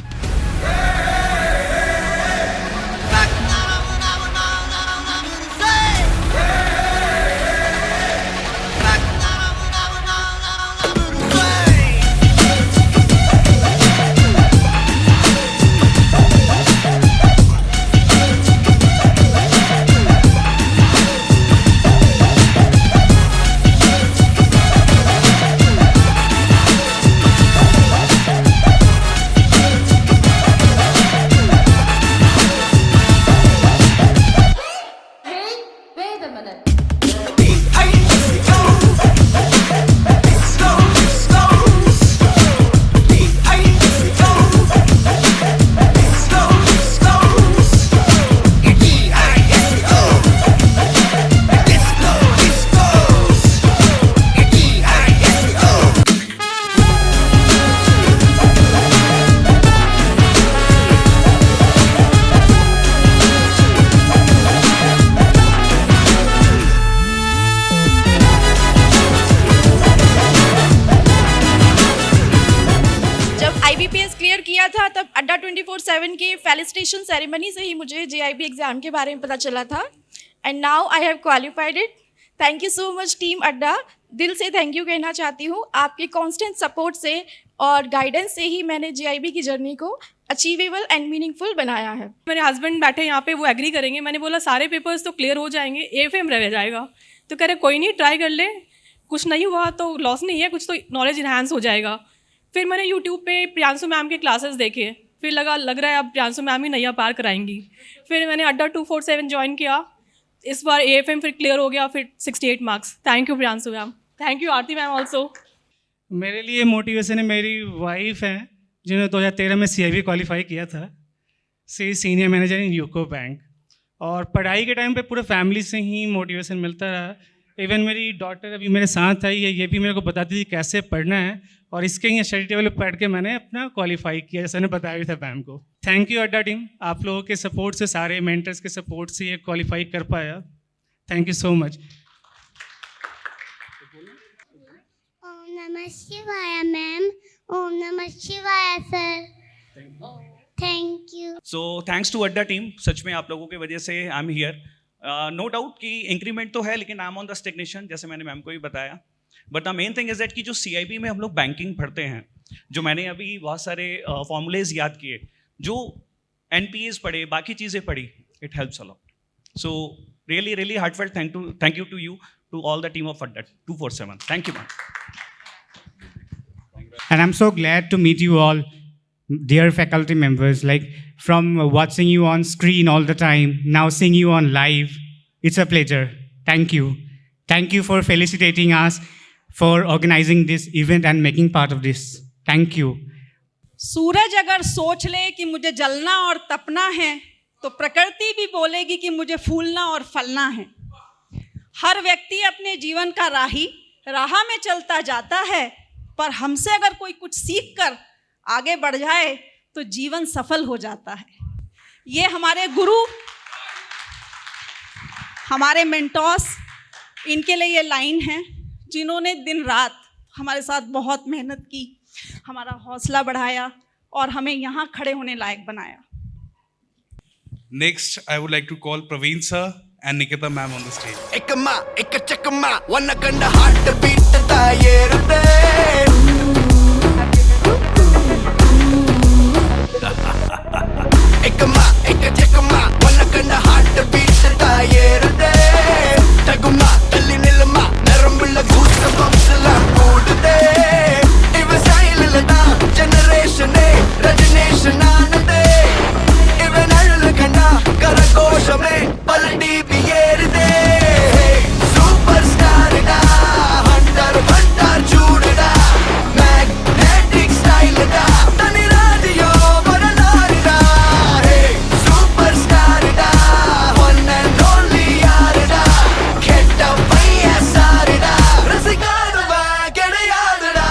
था तब अड्डा 24/7 के फेलिसिटेशन सेरेमनी से ही मुझे JIB एग्ज़ाम के बारे में पता चला था and now I have qualified it. Thank you so much team अड्डा, दिल से थैंक यू कहना चाहती हूँ। आपके कांस्टेंट सपोर्ट से और गाइडेंस से ही मैंने JIB की जर्नी को अचीवेबल एंड मीनिंगफुल बनाया है। मेरे हस्बैंड बैठे यहाँ पे, वो एग्री करेंगे। मैंने बोला सारे पेपर्स तो क्लियर हो जाएंगे, AFM रह जाएगा। तो कह रहे कोई नहीं, ट्राई कर ले, कुछ नहीं हुआ तो लॉस नहीं है, कुछ तो नॉलेज इन्हांस हो जाएगा। फिर मैंने यूट्यूब पे प्रियांशु मैम के क्लासेस देखे, फिर लग रहा है अब प्रियांशु मैम ही नैया पार कराएंगी। फिर मैंने अड्डा 247 ज्वाइन किया, इस बार AFM फिर क्लियर हो गया, फिर 68 marks. Thank you Priyanshu ma'am, thank you Aarti ma'am also. मेरे लिए मोटिवेशन है मेरी वाइफ है, जिन्होंने 2013 में CIB क्वालिफाई किया था, सीनियर मैनेजर इन यूको बैंक। और पढ़ाई के टाइम पे पूरे फैमिली से ही मोटिवेशन मिलता रहा। इवन मेरी डॉटर अभी मेरे साथ आई है, ये भी मेरे को बताती थी कैसे पढ़ना है, और इसके ही स्टडी टेबल पर पढ़ के मैंने अपना क्वालिफाई किया, जैसे मैंने बताया भी था मैम को। थैंक यू अड्डा टीम, आप लोगों के सपोर्ट से, सारे मेंटर्स के सपोर्ट से ये क्वालिफाई कर पाया। Thank you so much. ओम नमः शिवाय मैम, ओम नमः शिवाय sir, thank you. So thanks to Adda team, सच में आप लोगों की वजह से I am here. No doubt कि इंक्रीमेंट तो है, लेकिन I am on the stagnation, जैसे मैंने मैम को भी बताया। But the main thing is that कि जो CIB में हम लोग बैंकिंग पढ़ते हैं, जो मैंने अभी बहुत सारे फॉर्मूलेज याद किए, जो NPAs पढ़े, बाकी चीज़ें पढ़ी, it helps a lot. So really really heartfelt thank you to you, to all the team of Adda 247। Thank you ma'am. And I'm so glad to meet you all, dear faculty members. Like from watching you on screen all the time, now seeing you on live, it's a pleasure. Thank you. Thank you for felicitating us, for organizing this event and making part of this. Thank you. सूरज अगर सोच ले कि मुझे जलना और तपना है, तो प्रकृति भी बोलेगी कि मुझे फूलना और फलना है। हर व्यक्ति अपने जीवन का राह में चलता जाता है, पर हमसे अगर कोई कुछ सीख कर आगे बढ़ जाए तो जीवन सफल हो जाता है। ये हमारे गुरु, हमारे मेंटोर्स, इनके लिए ये लाइन है, जिन्होंने दिन रात हमारे साथ बहुत मेहनत की, हमारा हौसला बढ़ाया और हमें यहाँ खड़े होने लायक बनाया। Next, I would like to call Praveen sir and Nikita ma'am on the stage. Ekama, ekachakama, wanakanda heart beat tayerute. Ekama, ekachakama, wanakanda heart beat tayerute. Taguma, talli nilma, narambulla goosebumps la koodute. Iva style lada, generation A, regeneration aanade. Iva nalukanda, karakoshame, paldi biyeride. Superstar da, hunter chudada, magnetic style da, tani radio bananarida. Hey, superstar da, one and only yarda, khetta paiya sarida, rasikadava kediyadada.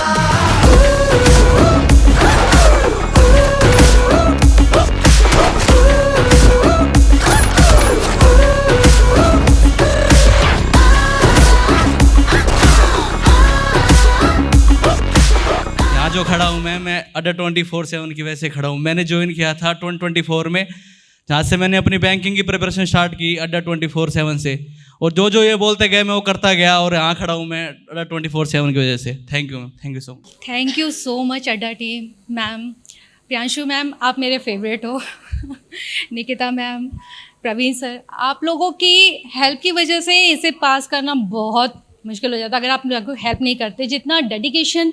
यहाँ जो खड़ा हूँ मैं अड्डा 24/7 की वजह से खड़ा हूँ। मैंने ज्वाइन किया था 2024 में, जहाँ से मैंने अपनी बैंकिंग की प्रिपरेशन स्टार्ट की अड्डा 24/7 से, और जो ये बोलते गए मैं वो करता गया, और यहाँ खड़ा हूँ मैं अड्डा 24/7 की वजह से। Thank you so much. Thank you so much अड्डा टीम, मैम, प्रियांशु मैम, आप मेरे फेवरेट हो। निकिता मैम, प्रवीण सर, आप लोगों की हेल्प की वजह से इसे पास करना बहुत मुश्किल हो जाता अगर आप लोगों को हेल्प नहीं करते। जितना डेडिकेशन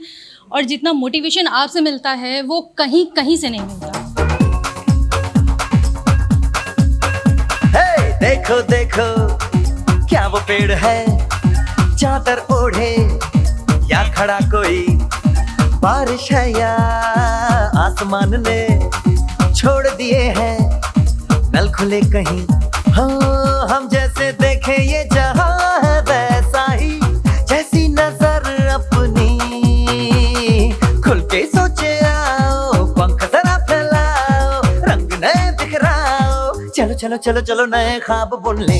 और जितना मोटिवेशन आपसे मिलता है वो कहीं से नहीं मिलता। हे देखो देखो क्या वो पेड़ है, चादर ओढ़े या खड़ा कोई, बारिश है या आसमान ने छोड़ दिए हैं नल खुले कहीं। हाँ, हम जैसे देखें ये जहां है वैसा ही, जैसी नजर अपनी खुल के सोचे आओ, पंख जरा फैलाओ, रंग नए बिखराओ, चलो चलो चलो चलो नए ख्वाब बुन ले।